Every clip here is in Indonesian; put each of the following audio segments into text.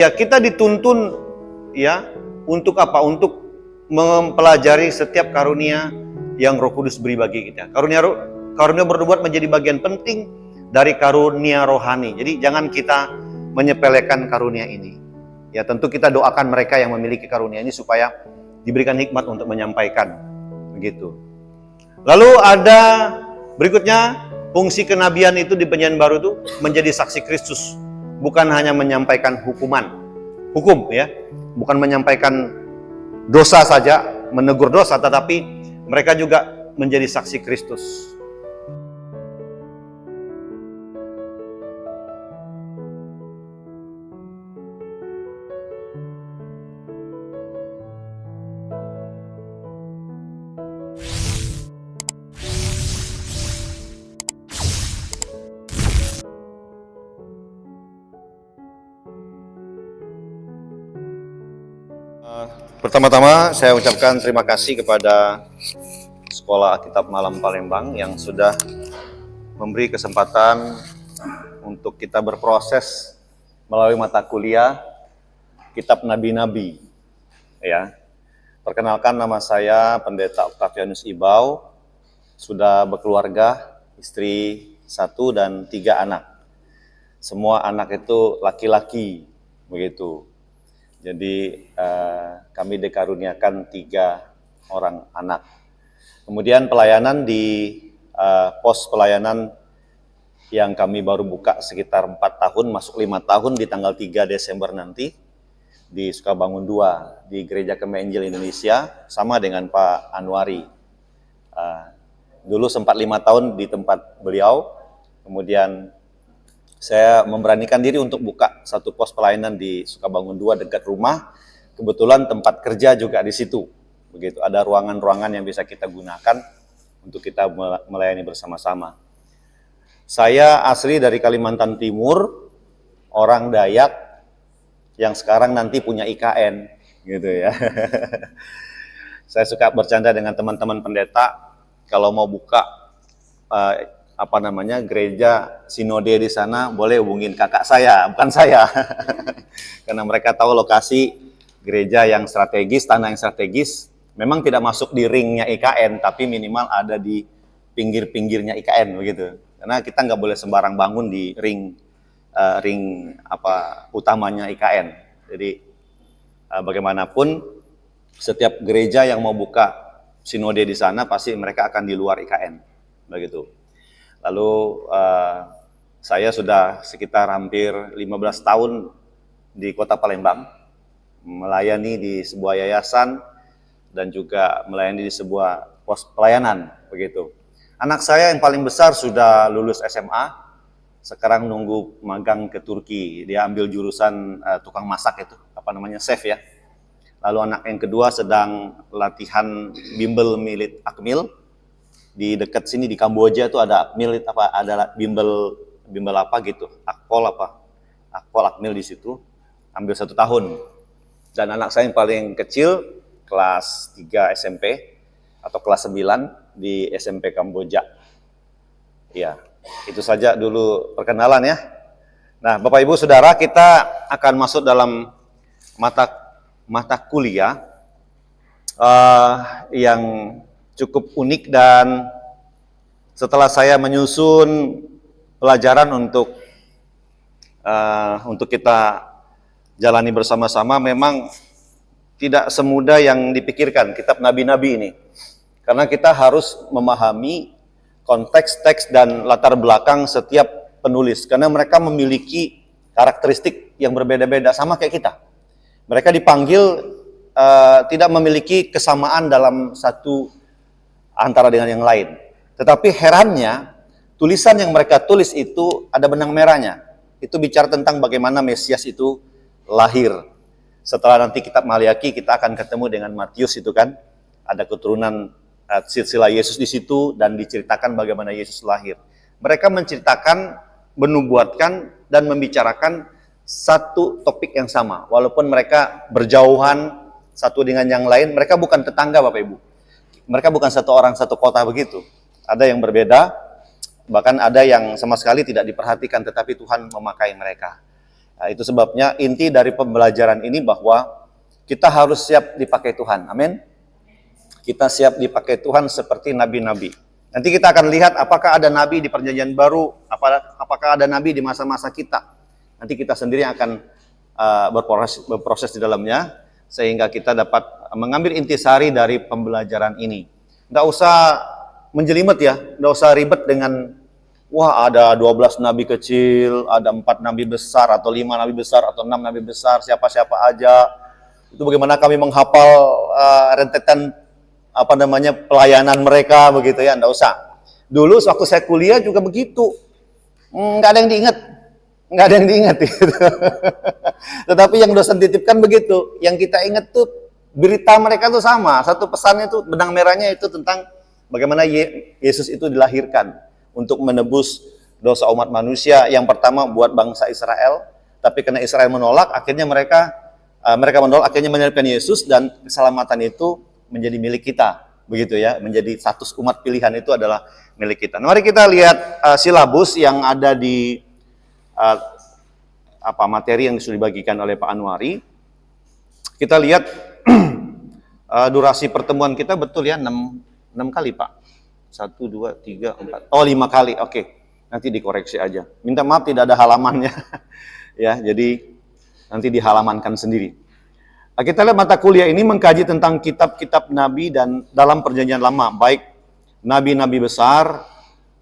Ya, kita dituntun ya untuk apa? Untuk mempelajari setiap karunia yang Roh Kudus beri bagi kita. Karunia bernubuat menjadi bagian penting dari karunia rohani. Jadi jangan kita menyepelekan karunia ini. Ya, tentu kita doakan mereka yang memiliki karunia ini supaya diberikan hikmat untuk menyampaikan. Begitu. Lalu ada berikutnya, fungsi kenabian itu di Perjanjian Baru itu menjadi saksi Kristus. Bukan hanya menyampaikan hukum ya, bukan menyampaikan dosa saja, menegur dosa, tetapi mereka juga menjadi saksi Kristus. Pertama-tama saya ucapkan terima kasih kepada Sekolah Alkitab Malam Palembang yang sudah memberi kesempatan untuk kita berproses melalui mata kuliah Kitab Nabi-Nabi. Ya, perkenalkan, nama saya Pendeta Octavianus Ibau, sudah berkeluarga, istri 1 dan 3 anak. Semua anak itu laki-laki, begitu. Jadi kami dikaruniakan 3 orang anak. Kemudian pelayanan di pos pelayanan yang kami baru buka sekitar 4 tahun, masuk 5 tahun di tanggal 3 Desember nanti di Sukabangun 2 di Gereja Kemei Injil Indonesia, sama dengan Pak Anwari. Dulu sempat 5 tahun di tempat beliau, kemudian saya memberanikan diri untuk buka satu pos pelayanan di Sukabangun 2 dekat rumah. Kebetulan tempat kerja juga di situ. Begitu, ada ruangan-ruangan yang bisa kita gunakan untuk kita melayani bersama-sama. Saya asli dari Kalimantan Timur, orang Dayak yang sekarang nanti punya IKN, gitu ya. Saya suka bercanda dengan teman-teman pendeta kalau mau buka gereja sinode di sana, boleh hubungin kakak saya, bukan saya. Karena mereka tahu lokasi gereja yang strategis, tanah yang strategis, memang tidak masuk di ringnya IKN, tapi minimal ada di pinggir-pinggirnya IKN, begitu. Karena kita nggak boleh sembarang bangun di ring utamanya IKN. Jadi bagaimanapun setiap gereja yang mau buka sinode di sana pasti mereka akan di luar IKN, begitu. Lalu saya sudah sekitar hampir 15 tahun di Kota Palembang, melayani di sebuah yayasan dan juga melayani di sebuah pos pelayanan, begitu. Anak saya yang paling besar sudah lulus SMA, sekarang nunggu magang ke Turki. Dia ambil jurusan tukang masak itu, chef ya. Lalu anak yang kedua sedang latihan bimbel milit Akmil. Di dekat sini di Kamboja itu ada milit ada bimbel Akpol Akmil di situ, ambil 1 tahun. Dan anak saya yang paling kecil kelas 3 SMP atau kelas 9 di SMP Kamboja. Ya, itu saja dulu perkenalan ya. Nah, Bapak Ibu Saudara, kita akan masuk dalam mata kuliah yang cukup unik, dan setelah saya menyusun pelajaran untuk kita jalani bersama-sama, memang tidak semudah yang dipikirkan kitab nabi-nabi ini. Karena kita harus memahami konteks, teks, dan latar belakang setiap penulis. Karena mereka memiliki karakteristik yang berbeda-beda, sama kayak kita. Mereka dipanggil tidak memiliki kesamaan dalam satu antara dengan yang lain. Tetapi herannya, tulisan yang mereka tulis itu ada benang merahnya. Itu bicara tentang bagaimana Mesias itu lahir. Setelah nanti kitab Maliaki kita akan ketemu dengan Matius itu kan, ada keturunan silsilah Yesus di situ dan diceritakan bagaimana Yesus lahir. Mereka menceritakan, menubuatkan dan membicarakan satu topik yang sama. Walaupun mereka berjauhan satu dengan yang lain, mereka bukan tetangga Bapak Ibu. Mereka bukan satu orang satu kota begitu. Ada yang berbeda, bahkan ada yang sama sekali tidak diperhatikan, tetapi Tuhan memakai mereka. Nah, itu sebabnya inti dari pembelajaran ini bahwa kita harus siap dipakai Tuhan. Amin. Kita siap dipakai Tuhan seperti nabi-nabi. Nanti kita akan lihat apakah ada nabi di perjanjian baru, apakah ada nabi di masa-masa kita. Nanti kita sendiri akan berproses di dalamnya, sehingga kita dapat mengambil intisari dari pembelajaran ini. Nggak usah menjelimet ya, nggak usah ribet dengan, wah ada 12 nabi kecil, ada 4 nabi besar, atau 5 nabi besar, atau 6 nabi besar, siapa-siapa aja. Itu bagaimana kami menghafal rentetan pelayanan mereka begitu ya, nggak usah. Dulu waktu saya kuliah juga begitu, nggak ada yang diingat, nggak ada yang diingat gitu. Tetapi yang dosen titipkan begitu, yang kita ingat tuh berita mereka tuh sama, satu pesannya tuh benang merahnya itu tentang bagaimana Yesus itu dilahirkan untuk menebus dosa umat manusia. Yang pertama buat bangsa Israel, tapi karena Israel menolak, akhirnya mereka menolak, akhirnya menyalibkan Yesus, dan keselamatan itu menjadi milik kita, begitu ya, menjadi status umat pilihan itu adalah milik kita. Nah, mari kita lihat silabus yang ada di materi yang sudah dibagikan oleh Pak Anwari. Kita lihat durasi pertemuan kita betul ya, 6 kali Pak. 1, 2, 3, 4. Oh, 5 kali. Oke. Nanti dikoreksi aja. Minta maaf tidak ada halamannya. Ya, jadi nanti dihalamankan sendiri. Kita lihat mata kuliah ini mengkaji tentang kitab-kitab nabi dan dalam perjanjian lama, baik nabi-nabi besar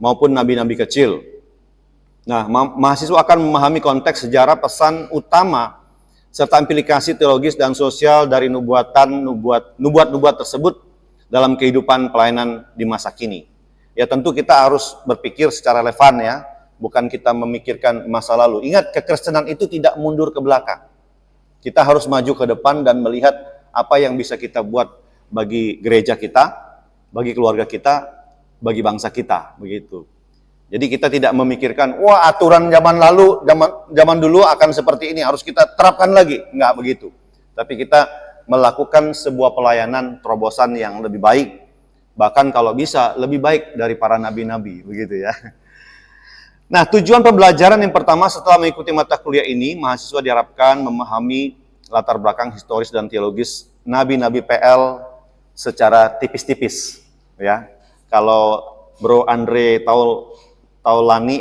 maupun nabi-nabi kecil. Nah, mahasiswa akan memahami konteks sejarah, pesan utama, serta implikasi teologis dan sosial dari nubuat-nubuat tersebut dalam kehidupan pelayanan di masa kini. Ya tentu kita harus berpikir secara relevan ya, bukan kita memikirkan masa lalu. Ingat, kekristenan itu tidak mundur ke belakang. Kita harus maju ke depan dan melihat apa yang bisa kita buat bagi gereja kita, bagi keluarga kita, bagi bangsa kita, begitu. Jadi kita tidak memikirkan, wah aturan zaman lalu, zaman dulu akan seperti ini, harus kita terapkan lagi. Enggak begitu. Tapi kita melakukan sebuah pelayanan terobosan yang lebih baik, bahkan kalau bisa lebih baik dari para nabi-nabi, begitu ya. Nah, tujuan pembelajaran yang pertama setelah mengikuti mata kuliah ini, mahasiswa diharapkan memahami latar belakang historis dan teologis nabi-nabi PL secara tipis-tipis, ya. Kalau Bro Andre Taulani,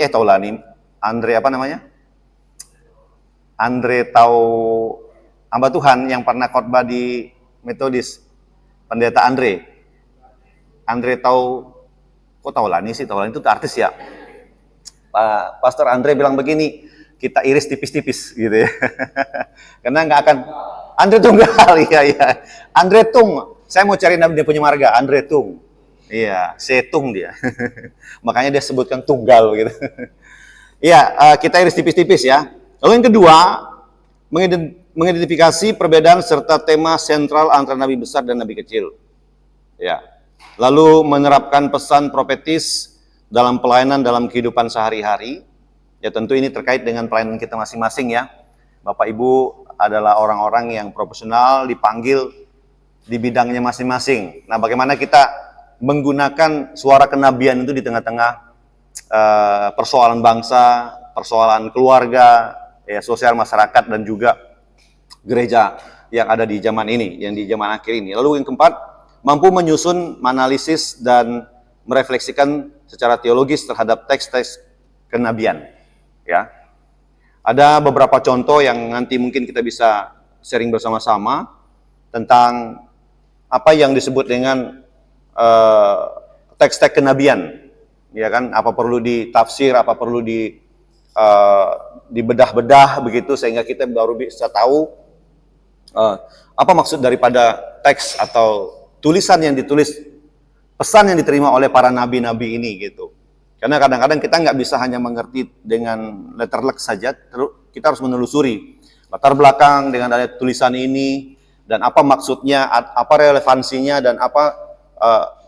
hamba Tuhan yang pernah khotbah di Metodis, pendeta Andre Taulani itu artis ya. Pak Pastor Andre bilang begini, kita iris tipis-tipis gitu ya. Karena nggak akan Andre Tunggal, iya. Andre Tung, saya mau cari nama dia punya marga, Andre Tung. Iya, Setung dia. Makanya dia sebutkan tunggal gitu. Iya, kita iris tipis-tipis ya. Lalu yang kedua, mengidentifikasi perbedaan serta tema sentral antara nabi besar dan nabi kecil. Ya. Lalu menerapkan pesan profetis dalam pelayanan dalam kehidupan sehari-hari. Ya tentu ini terkait dengan pelayanan kita masing-masing ya. Bapak Ibu adalah orang-orang yang profesional, dipanggil di bidangnya masing-masing. Nah, bagaimana kita menggunakan suara kenabian itu di tengah-tengah persoalan bangsa, persoalan keluarga, ya, sosial masyarakat, dan juga gereja yang ada di zaman ini, yang di zaman akhir ini. Lalu yang keempat, mampu menyusun, menganalisis, dan merefleksikan secara teologis terhadap teks-teks kenabian. Ya, ada beberapa contoh yang nanti mungkin kita bisa sharing bersama-sama tentang apa yang disebut dengan teks-teks kenabian, ya kan? Apa perlu ditafsir, apa perlu dibedah-bedah begitu, sehingga kita baru bisa tahu apa maksud daripada teks atau tulisan yang ditulis, pesan yang diterima oleh para nabi-nabi ini gitu. Karena kadang-kadang kita nggak bisa hanya mengerti dengan letterlek saja, terus kita harus menelusuri latar belakang dengan ada tulisan ini, dan apa maksudnya, apa relevansinya, dan apa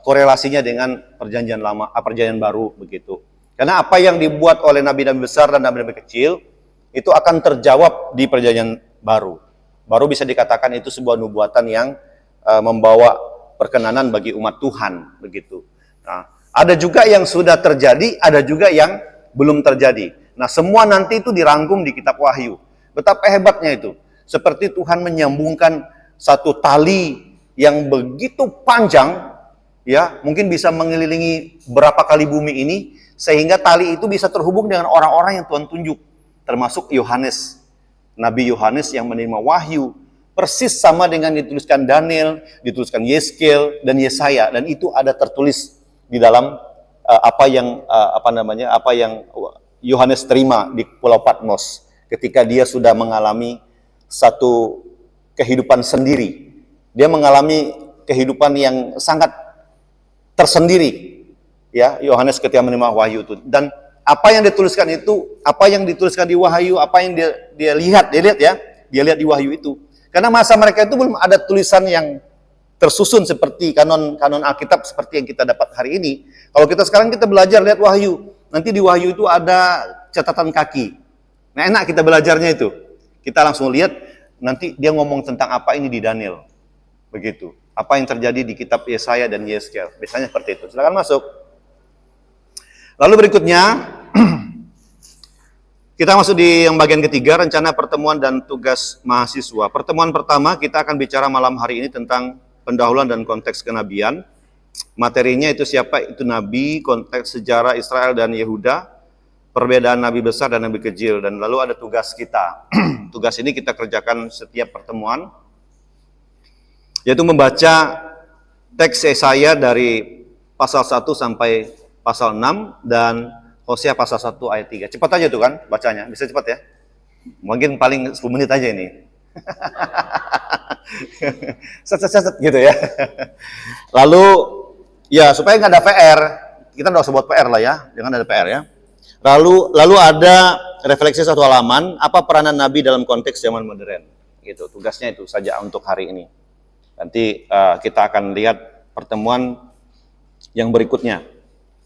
korelasinya dengan perjanjian lama, perjanjian baru begitu. Karena apa yang dibuat oleh nabi-nabi besar dan nabi-nabi kecil itu akan terjawab di perjanjian baru. Baru bisa dikatakan itu sebuah nubuatan yang membawa perkenanan bagi umat Tuhan begitu. Nah, ada juga yang sudah terjadi, ada juga yang belum terjadi. Nah, semua nanti itu dirangkum di kitab Wahyu. Betapa hebatnya itu. Seperti Tuhan menyambungkan satu tali yang begitu panjang, ya, mungkin bisa mengelilingi berapa kali bumi ini, sehingga tali itu bisa terhubung dengan orang-orang yang Tuhan tunjuk, termasuk Yohanes, Nabi Yohanes yang menerima wahyu, persis sama dengan dituliskan Daniel, dituliskan Yeskel dan Yesaya, dan itu ada tertulis di dalam apa yang Yohanes terima di Pulau Patmos ketika dia sudah mengalami satu kehidupan sendiri. Dia mengalami kehidupan yang sangat tersendiri, ya, Yohanes ketika menerima wahyu itu. Dan apa yang dituliskan itu, apa yang dituliskan di wahyu, apa yang dia lihat di wahyu itu. Karena masa mereka itu belum ada tulisan yang tersusun seperti kanon Alkitab seperti yang kita dapat hari ini. Kalau kita sekarang kita belajar lihat wahyu, nanti di wahyu itu ada catatan kaki. Nah, enak kita belajarnya itu. Kita langsung lihat, nanti dia ngomong tentang apa ini di Daniel. Begitu. Apa yang terjadi di kitab Yesaya dan Yeskel. Biasanya seperti itu. Silakan masuk. Lalu berikutnya, kita masuk di yang bagian ketiga, rencana pertemuan dan tugas mahasiswa. Pertemuan pertama, kita akan bicara malam hari ini tentang pendahuluan dan konteks kenabian. Materinya itu siapa? Itu nabi, konteks sejarah Israel dan Yehuda, perbedaan nabi besar dan nabi kecil, dan lalu ada tugas kita. Tugas ini kita kerjakan setiap pertemuan, yaitu membaca teks Yesaya dari pasal 1 sampai pasal 6 dan Hosea pasal 1 ayat 3. Cepat aja tuh kan bacanya, bisa cepat ya. Mungkin paling 10 menit aja ini. Set gitu ya. Lalu ya supaya nggak ada PR, kita nggak usah buat PR lah ya, jangan ada PR ya. Lalu ada refleksi satu halaman, apa peranan Nabi dalam konteks zaman modern. Gitu, tugasnya itu saja untuk hari ini. Nanti kita akan lihat pertemuan yang berikutnya.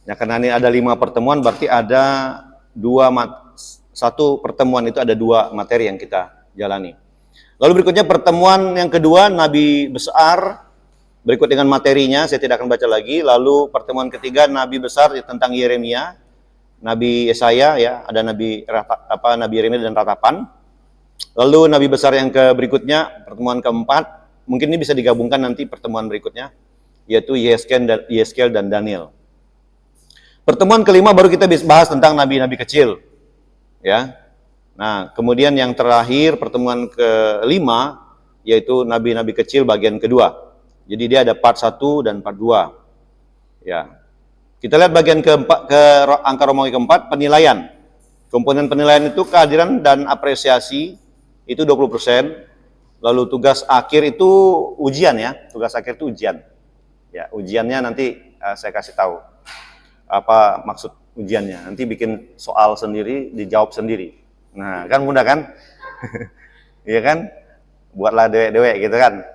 Ya, karena ini ada 5 pertemuan, berarti ada satu pertemuan itu ada 2 materi yang kita jalani. Lalu berikutnya pertemuan yang kedua, Nabi besar, berikut dengan materinya, saya tidak akan baca lagi. Lalu pertemuan ketiga, Nabi besar tentang Yeremia, Nabi Yesaya, ya, ada Nabi Yeremia dan ratapan. Lalu Nabi besar yang berikutnya, pertemuan keempat, mungkin ini bisa digabungkan nanti pertemuan berikutnya, yaitu Yeskel dan Daniel. Pertemuan kelima baru kita bahas tentang nabi-nabi kecil, ya. Nah, kemudian yang terakhir pertemuan kelima yaitu nabi-nabi kecil bagian kedua. Jadi dia ada part 1 dan part 2. Ya. Kita lihat bagian keempat, angka Romawi keempat, penilaian. Komponen penilaian itu kehadiran dan apresiasi itu 20%. Lalu tugas akhir itu ujian ya. Tugas akhir itu ujian. Ya, ujiannya nanti saya kasih tahu apa maksud ujiannya. Nanti bikin soal sendiri, dijawab sendiri. Nah, kan mudah kan? Iya kan? Buatlah dewek-dewek gitu kan.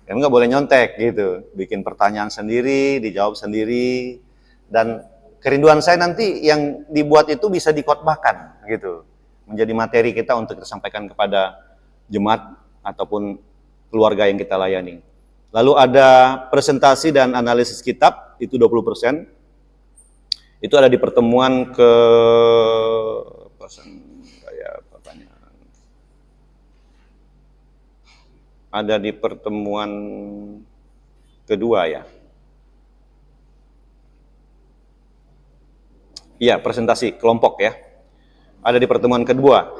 Kan nggak boleh nyontek gitu. Bikin pertanyaan sendiri, dijawab sendiri. Dan kerinduan saya nanti yang dibuat itu bisa dikhotbahkan gitu. Menjadi materi kita untuk kita sampaikan kepada jemaat ataupun keluarga yang kita layani. Lalu ada presentasi dan analisis kitab, itu 20%. Itu ada di pertemuan ada di pertemuan kedua ya. Iya, presentasi kelompok ya. Ada di pertemuan kedua.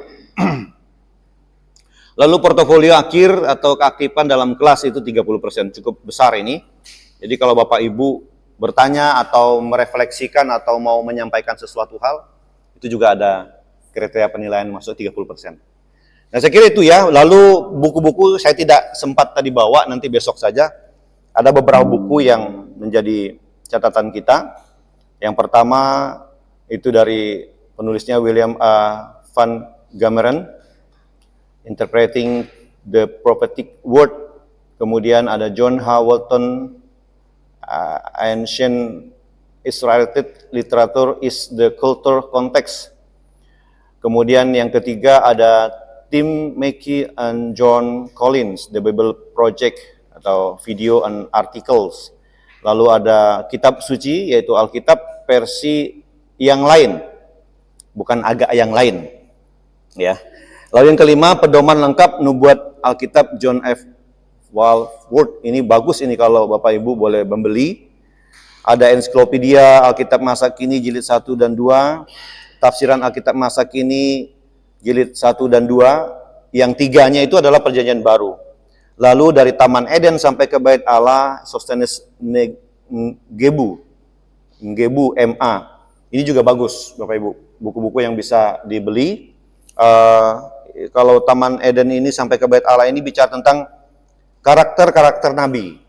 Lalu portofolio akhir atau keaktifan dalam kelas itu 30%, cukup besar ini. Jadi kalau Bapak Ibu bertanya atau merefleksikan atau mau menyampaikan sesuatu hal, itu juga ada kriteria penilaian masuk 30%. Nah, saya kira itu ya. Lalu buku-buku saya tidak sempat tadi bawa, nanti besok saja. Ada beberapa buku yang menjadi catatan kita. Yang pertama itu dari penulisnya William Van Gameren, Interpreting the Prophetic Word. Kemudian ada John H. Walton, Ancient Israelite Literature is the Culture Context. Kemudian yang ketiga ada Tim Mackey and John Collins, The Bible Project atau Video and Articles. Lalu ada kitab suci yaitu Alkitab versi yang lain, bukan agak yang lain, ya. Lalu yang kelima, pedoman lengkap nubuat Alkitab John F. Walworth. Ini bagus ini kalau Bapak Ibu boleh membeli. Ada ensiklopedia Alkitab Masa Kini jilid 1 dan 2, tafsiran Alkitab Masa Kini jilid 1 dan 2, yang tiganya itu adalah Perjanjian Baru. Lalu dari Taman Eden sampai ke Bait Allah, Sosthenes Ngebu MA. Ini juga bagus Bapak Ibu, buku-buku yang bisa dibeli. Kalau Taman Eden ini sampai ke Bait Allah ini bicara tentang karakter-karakter nabi.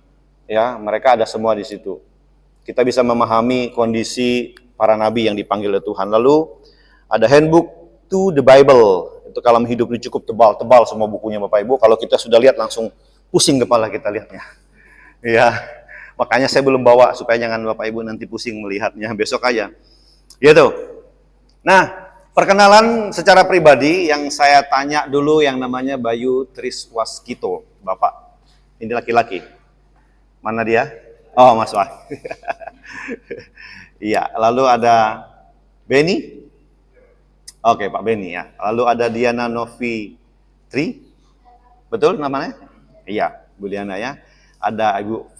Ya, mereka ada semua di situ. Kita bisa memahami kondisi para nabi yang dipanggil oleh Tuhan. Lalu ada Handbook to the Bible. Itu kalam hidup ini cukup tebal semua bukunya Bapak Ibu. Kalau kita sudah lihat langsung pusing kepala kita lihatnya. Ya, makanya saya belum bawa supaya jangan Bapak Ibu nanti pusing melihatnya, besok aja. Gitu. Nah, perkenalan secara pribadi yang saya tanya dulu yang namanya Bayu Triswaskito. Bapak, ini laki-laki. Mana dia? Oh, Mas Wah. Iya, lalu ada Beni. Oke, Pak Beni ya. Lalu ada Diana Novitri. Betul namanya? Iya, Bu Diana ya. Ada Ibu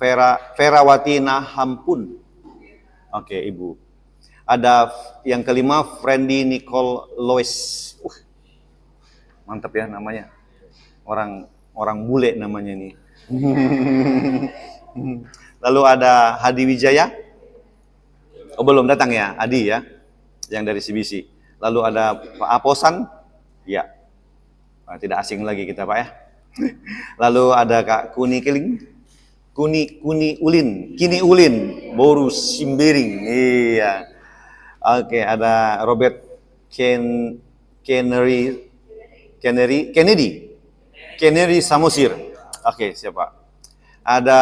Ferawati Nahampun. Oke, Ibu. Ada yang kelima, Friendly Nicole Lois. Mantap ya namanya. Orang bule namanya nih. Lalu ada Hadi Wijaya. Oh, belum datang ya, Adi ya, yang dari CBC. Lalu ada Pak Aposan. Ya, tidak asing lagi kita Pak ya. Lalu ada Kak Kuni Ulin, Boru Simbering. Iya. Oke, ada Robert Kennedy Samosir. Oke, siapa? Ada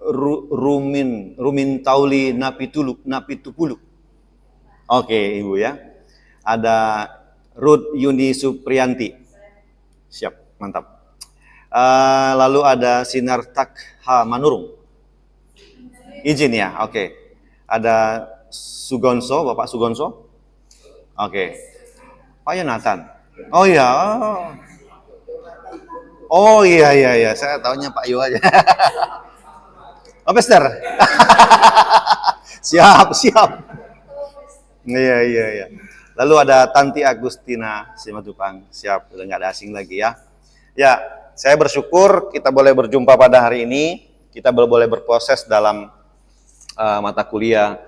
Rumin Tauli Napitupulu. Oke, Ibu ya. Ada Ruth Yuni Supriyanti. Siap, mantap. Lalu ada Sinartak H. Manurung. Izin ya, oke. Ada Sugonso, Bapak Sugonso. Oke. Pak Yonatan. Oh iya. Oh iya. Saya taunya Pak Yo aja. Oh, Pester. Siap. Iya. Lalu ada Tanti Agustina Simatupang. Siap, udah nggak ada asing lagi ya. Ya, saya bersyukur kita boleh berjumpa pada hari ini. Kita boleh berproses dalam mata kuliah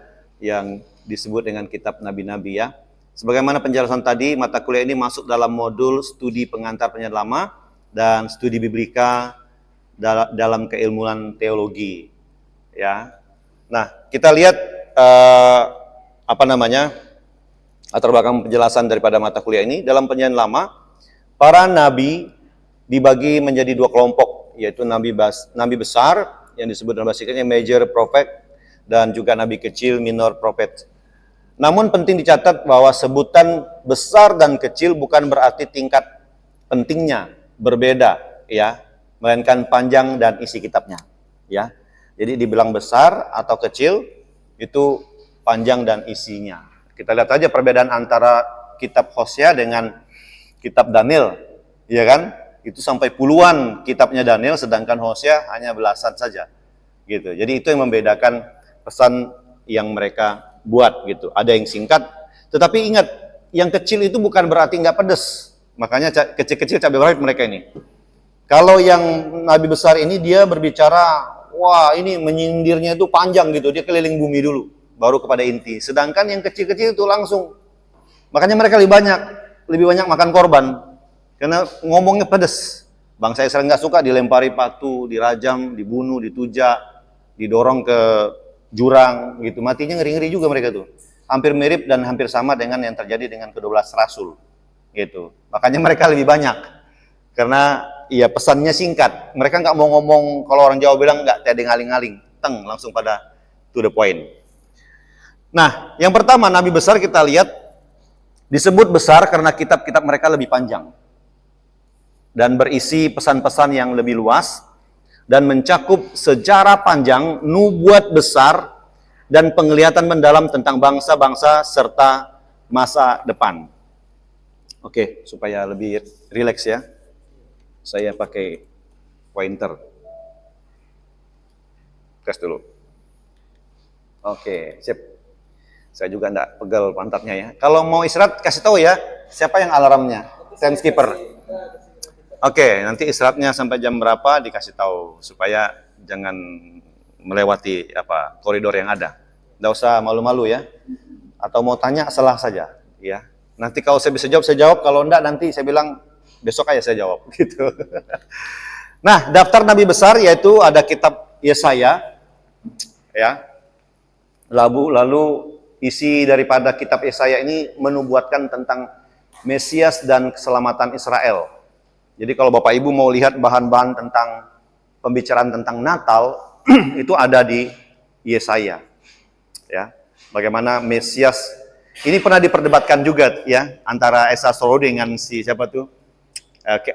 yang disebut dengan Kitab Nabi-Nabi ya. Sebagaimana penjelasan tadi, mata kuliah ini masuk dalam modul studi pengantar penyanyi lama dan studi biblika dalam keilmuan teologi. Ya, nah kita lihat latar belakang penjelasan daripada mata kuliah ini. Dalam Perjanjian Lama, para nabi dibagi menjadi dua kelompok, yaitu nabi besar yang disebut dalam bahasa Inggrisnya major prophet dan juga nabi kecil minor prophet. Namun penting dicatat bahwa sebutan besar dan kecil bukan berarti tingkat pentingnya berbeda, ya, melainkan panjang dan isi kitabnya, ya. Jadi dibilang besar atau kecil itu panjang dan isinya. Kita lihat aja perbedaan antara kitab Hosea dengan kitab Daniel, ya kan? Itu sampai puluhan kitabnya Daniel, sedangkan Hosea hanya belasan saja, gitu. Jadi itu yang membedakan pesan yang mereka buat, gitu. Ada yang singkat, tetapi ingat, yang kecil itu bukan berarti nggak pedes. Makanya kecil-kecil cabai rawit mereka ini. Kalau yang nabi besar ini dia berbicara, wah ini menyindirnya itu panjang gitu, dia keliling bumi dulu, baru kepada inti. Sedangkan yang kecil-kecil itu langsung. Makanya mereka lebih banyak makan korban, karena ngomongnya pedes. Bangsa Israel nggak suka dilempari batu, dirajam, dibunuh, dituja, didorong ke jurang gitu. Matinya ngeri-ngeri juga mereka tuh. Hampir mirip dan hampir sama dengan yang terjadi dengan ke-12 rasul gitu. Makanya mereka lebih banyak. Karena ya pesannya singkat. Mereka nggak mau ngomong, kalau orang Jawa bilang nggak tedeng aling-aling, langsung pada to the point. Nah, yang pertama nabi besar kita lihat disebut besar karena kitab-kitab mereka lebih panjang dan berisi pesan-pesan yang lebih luas dan mencakup sejarah panjang, nubuat besar dan penglihatan mendalam tentang bangsa-bangsa serta masa depan. Oke, supaya lebih rileks ya, saya pakai pointer. Tes dulu. Oke, sip. Saya juga enggak pegal pantatnya ya. Kalau mau istirahat, kasih tahu ya, siapa yang alarmnya? Timekeeper. Oke, nanti istirahatnya sampai jam berapa dikasih tahu, supaya jangan melewati koridor yang ada. Nggak usah malu-malu ya. Atau mau tanya, salah saja. Ya. Nanti kalau saya bisa jawab, saya jawab. Kalau enggak, nanti saya bilang, besok aja saya jawab. Gitu. Nah, daftar nabi besar yaitu ada kitab Yesaya, ya. Lalu isi daripada kitab Yesaya ini menubuatkan tentang Mesias dan keselamatan Israel. Jadi kalau Bapak Ibu mau lihat bahan-bahan tentang pembicaraan tentang Natal, itu ada di Yesaya. Ya. Bagaimana Mesias ini pernah diperdebatkan juga ya antara Esa Soro dengan siapa tuh?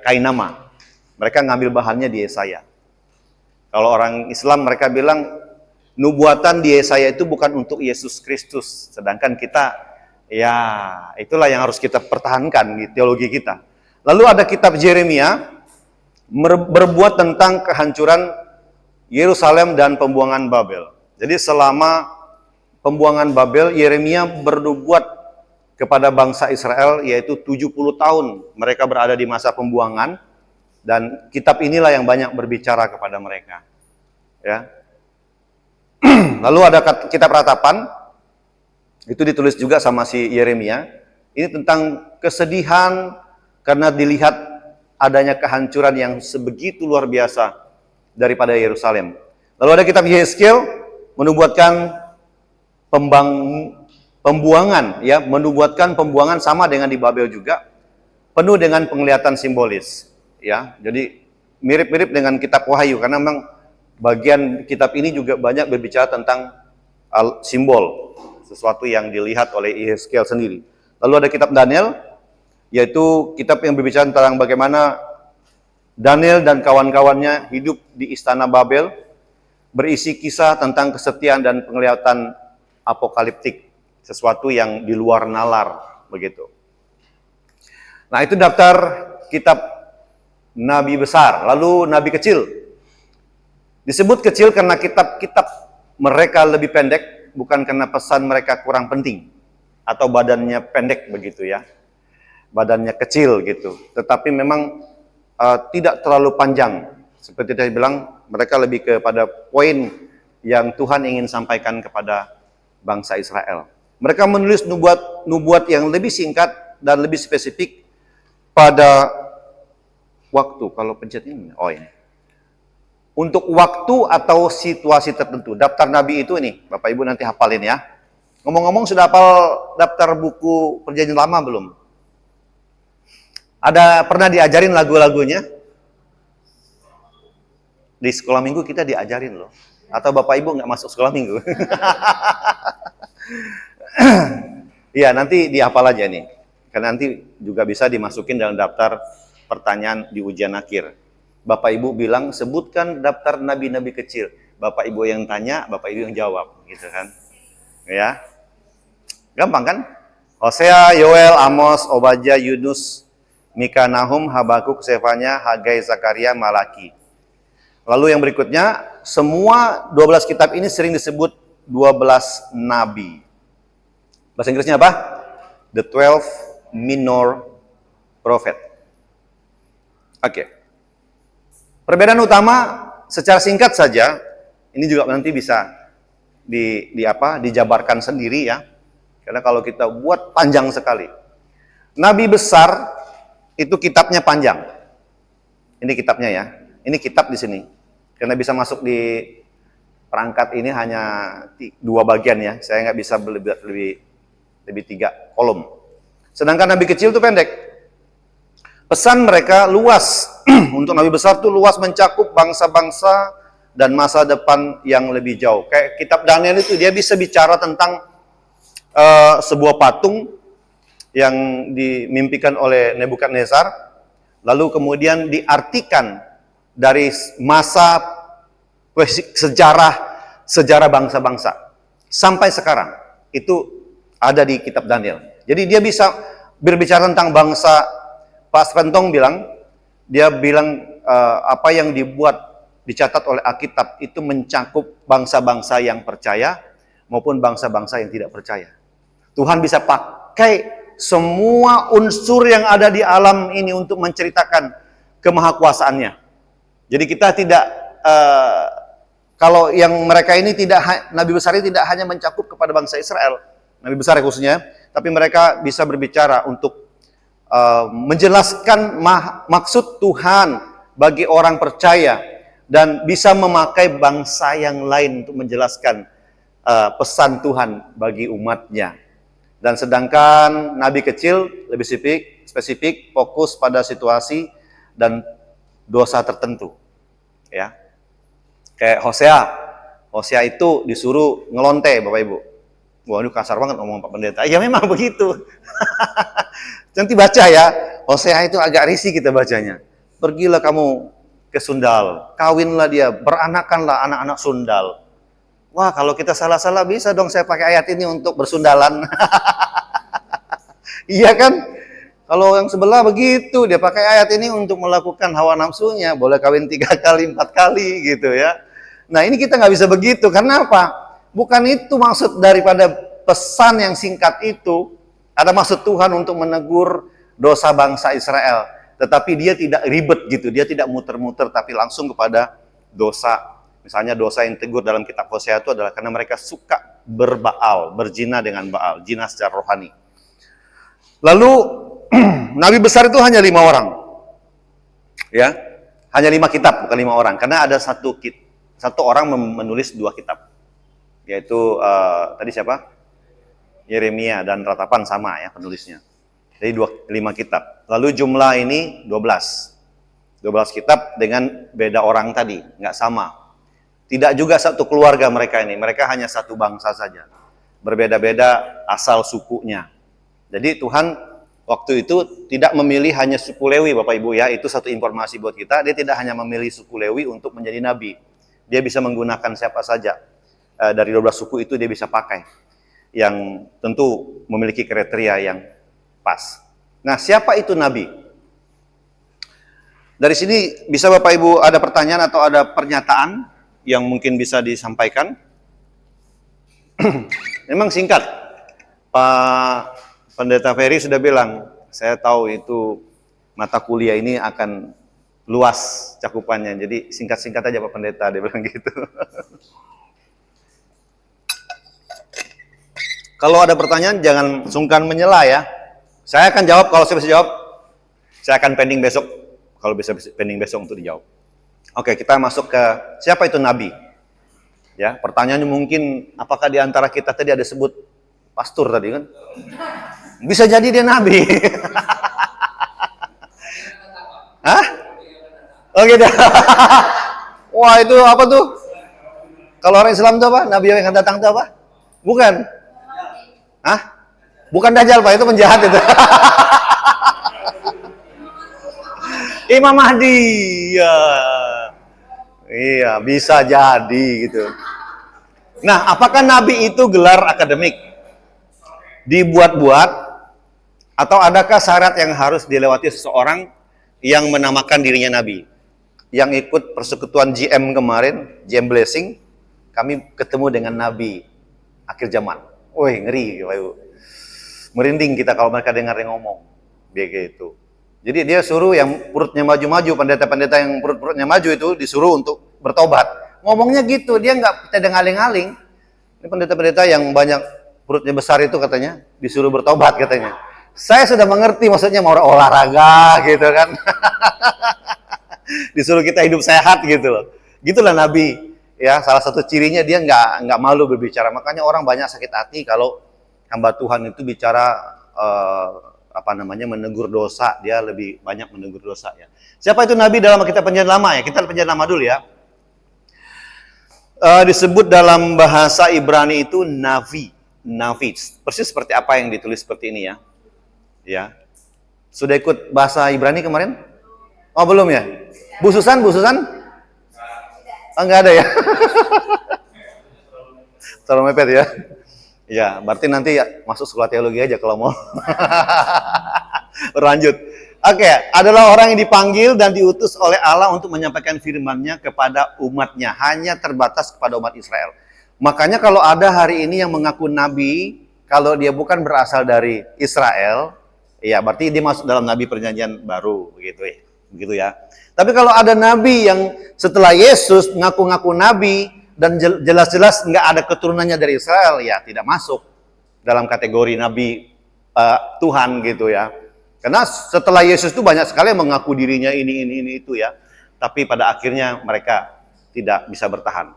Kainama. Mereka ngambil bahannya di Yesaya. Kalau orang Islam mereka bilang nubuatan di Yesaya itu bukan untuk Yesus Kristus, sedangkan kita ya itulah yang harus kita pertahankan di teologi kita. Lalu ada kitab Yeremia berbuat tentang kehancuran Yerusalem dan pembuangan Babel. Jadi selama pembuangan Babel, Yeremia bernubuat kepada bangsa Israel yaitu 70 tahun mereka berada di masa pembuangan, dan kitab inilah yang banyak berbicara kepada mereka. Ya. Lalu ada kitab Ratapan, itu ditulis juga sama si Yeremia. Ini tentang kesedihan karena dilihat adanya kehancuran yang sebegitu luar biasa daripada Yerusalem. Lalu ada kitab Yehezkiel menubuatkan pembuangan, ya, menubuatkan pembuangan sama dengan di Babel juga, penuh dengan penglihatan simbolis, ya. Jadi mirip-mirip dengan kitab Wahyu karena memang bagian kitab ini juga banyak berbicara tentang simbol, sesuatu yang dilihat oleh Yehezkiel sendiri. Lalu ada kitab Daniel, yaitu kitab yang berbicara tentang bagaimana Daniel dan kawan-kawannya hidup di istana Babel, berisi kisah tentang kesetiaan dan penglihatan apokaliptik, sesuatu yang di luar nalar, begitu. Nah, itu daftar kitab nabi besar. Lalu nabi kecil. Disebut kecil karena kitab-kitab mereka lebih pendek, bukan karena pesan mereka kurang penting atau badannya pendek begitu ya. Badannya kecil gitu. Tetapi memang tidak terlalu panjang. Seperti saya bilang, mereka lebih kepada poin yang Tuhan ingin sampaikan kepada bangsa Israel. Mereka menulis nubuat yang lebih singkat dan lebih spesifik pada waktu. Kalau pencet ini, ini. Untuk waktu atau situasi tertentu. Daftar nabi itu ini, Bapak Ibu nanti hafalin ya. Ngomong-ngomong, sudah hafal daftar buku Perjanjian Lama belum? Ada pernah diajarin lagu-lagunya? Di sekolah minggu kita diajarin loh. Atau Bapak Ibu nggak masuk sekolah minggu? Iya, nanti dihafal aja nih. Karena nanti juga bisa dimasukin dalam daftar pertanyaan di ujian akhir. Bapak Ibu bilang, sebutkan daftar nabi-nabi kecil. Bapak Ibu yang tanya, Bapak Ibu yang jawab, gitu kan? Ya, gampang kan? Hosea, Yoel, Amos, Obadya, Yunus, Mika, Nahum, Habakuk, Sefanya, Hagai, Zakaria, Malaki. Lalu yang berikutnya, semua 12 kitab ini sering disebut 12 nabi. Bahasa Inggrisnya apa? The 12 minor prophet. Oke. Perbedaan utama secara singkat saja, ini juga nanti bisa dijabarkan sendiri ya. Karena kalau kita buat panjang sekali. Nabi besar itu kitabnya panjang. Ini kitabnya ya. Ini kitab di sini. Karena bisa masuk di perangkat ini hanya 2 bagian ya. Saya nggak bisa lebih 3 kolom. Sedangkan nabi kecil itu pendek. Pesan mereka luas. Untuk nabi besar itu luas, mencakup bangsa-bangsa dan masa depan yang lebih jauh. Kayak kitab Daniel itu dia bisa bicara tentang sebuah patung yang dimimpikan oleh Nebukadnezar, lalu kemudian diartikan dari masa sejarah bangsa-bangsa sampai sekarang. Itu ada di kitab Daniel. Jadi dia bisa berbicara tentang bangsa, Pak Spentong bilang, dia bilang apa yang dicatat oleh Alkitab itu mencakup bangsa-bangsa yang percaya maupun bangsa-bangsa yang tidak percaya. Tuhan bisa pakai semua unsur yang ada di alam ini untuk menceritakan kemahakuasaannya. Jadi kita tidak, kalau yang mereka ini tidak, Nabi besar ini tidak hanya mencakup kepada bangsa Israel, Nabi besar khususnya, tapi mereka bisa berbicara untuk menjelaskan maksud Tuhan bagi orang percaya dan bisa memakai bangsa yang lain untuk menjelaskan pesan Tuhan bagi umatnya. Dan sedangkan Nabi kecil lebih spesifik fokus pada situasi dan dosa tertentu, ya. Kayak Hosea itu disuruh ngelonte, Bapak Ibu. Wah, ini kasar banget ngomong Pak Pendeta. Ya memang begitu. Nanti baca ya, Hosea itu agak risih kita bacanya. Pergilah kamu ke Sundal, kawinlah dia, beranakanlah anak-anak Sundal. Wah, kalau kita salah-salah bisa dong saya pakai ayat ini untuk bersundalan. Iya kan? Kalau yang sebelah begitu, dia pakai ayat ini untuk melakukan hawa nafsunya, boleh kawin 3 kali, 4 kali gitu ya. Nah ini kita nggak bisa begitu, karena apa? Bukan itu maksud daripada pesan yang singkat itu. Ada maksud Tuhan untuk menegur dosa bangsa Israel. Tetapi dia tidak ribet gitu, dia tidak muter-muter, tapi langsung kepada dosa. Misalnya dosa yang tegur dalam kitab Hosea itu adalah karena mereka suka berbaal, berzina dengan Baal, zina secara rohani. Lalu Nabi besar itu hanya 5 orang, ya, hanya 5 kitab, bukan 5 orang, karena ada satu orang menulis 2 kitab, yaitu tadi siapa? Yeremia dan Ratapan sama ya penulisnya. Jadi 5 kitab. Lalu jumlah ini 12 kitab dengan beda orang tadi, nggak sama. Tidak juga satu keluarga mereka ini, mereka hanya satu bangsa saja. Berbeda-beda asal sukunya. Jadi Tuhan waktu itu tidak memilih hanya suku Lewi, Bapak Ibu ya, itu satu informasi buat kita. Dia tidak hanya memilih suku Lewi untuk menjadi nabi. Dia bisa menggunakan siapa saja. Dari 12 suku itu dia bisa pakai. Yang tentu memiliki kriteria yang pas. Nah, siapa itu nabi? Dari sini bisa Bapak Ibu ada pertanyaan atau ada pernyataan yang mungkin bisa disampaikan? Memang singkat. Pak Pendeta Ferry sudah bilang, saya tahu itu mata kuliah ini akan luas cakupannya. Jadi singkat-singkat aja Pak Pendeta, dia bilang gitu. Kalau ada pertanyaan jangan sungkan menyela ya. Saya akan jawab kalau saya bisa jawab. Saya akan pending besok kalau bisa pending besok untuk dijawab. Oke, kita masuk ke siapa itu nabi? Ya, pertanyaannya mungkin apakah di antara kita tadi ada sebut pastor tadi kan? Bisa jadi dia nabi. Hah? Oh gitu. Wah, itu apa tuh? Kalau orang Islam itu apa? Nabi yang akan datang itu apa? Bukan. Hah? Bukan Dajjal, Pak, itu penjahat itu. Imam Mahdi. Ya. Iya, bisa jadi gitu. Nah, apakah nabi itu gelar akademik? Dibuat-buat atau adakah syarat yang harus dilewati seseorang yang menamakan dirinya nabi? Yang ikut persekutuan GM kemarin, GM Blessing, kami ketemu dengan nabi akhir zaman. Woi, ngeri, merinding kita kalau mereka dengar dia ngomong begitu. Jadi dia suruh yang perutnya maju-maju, pendeta-pendeta yang perut-perutnya maju itu disuruh untuk bertobat. Ngomongnya gitu, dia nggak tedeng-aling-aling. Ini pendeta-pendeta yang banyak perutnya besar itu katanya disuruh bertobat katanya. Saya sudah mengerti maksudnya mau olahraga gitu kan. Disuruh kita hidup sehat gitu loh. Gitulah Nabi. Ya, salah satu cirinya dia nggak malu berbicara. Makanya orang banyak sakit hati kalau hamba Tuhan itu bicara menegur dosa. Dia lebih banyak menegur dosa ya. Siapa itu nabi dalam kitab Perjanjian Lama ya? Kita Perjanjian Lama dulu ya. Disebut dalam bahasa Ibrani itu navi, persis seperti apa yang ditulis seperti ini ya. Ya. Sudah ikut bahasa Ibrani kemarin? Oh, belum ya? Bu Susan? Oh, enggak ada ya. Terlalu mepet ya. Ya, berarti nanti ya, masuk sekolah teologi aja kalau mau. Lanjut. Oke, adalah orang yang dipanggil dan diutus oleh Allah untuk menyampaikan firman-Nya kepada umatnya. Hanya terbatas kepada umat Israel. Makanya kalau ada hari ini yang mengaku nabi, kalau dia bukan berasal dari Israel, ya berarti dia masuk dalam nabi perjanjian baru, begitu ya. Begitu ya. Tapi kalau ada nabi yang setelah Yesus ngaku-ngaku nabi dan jelas-jelas nggak ada keturunannya dari Israel, ya tidak masuk dalam kategori nabi Tuhan gitu ya. Karena setelah Yesus itu banyak sekali yang mengaku dirinya ini itu ya. Tapi pada akhirnya mereka tidak bisa bertahan.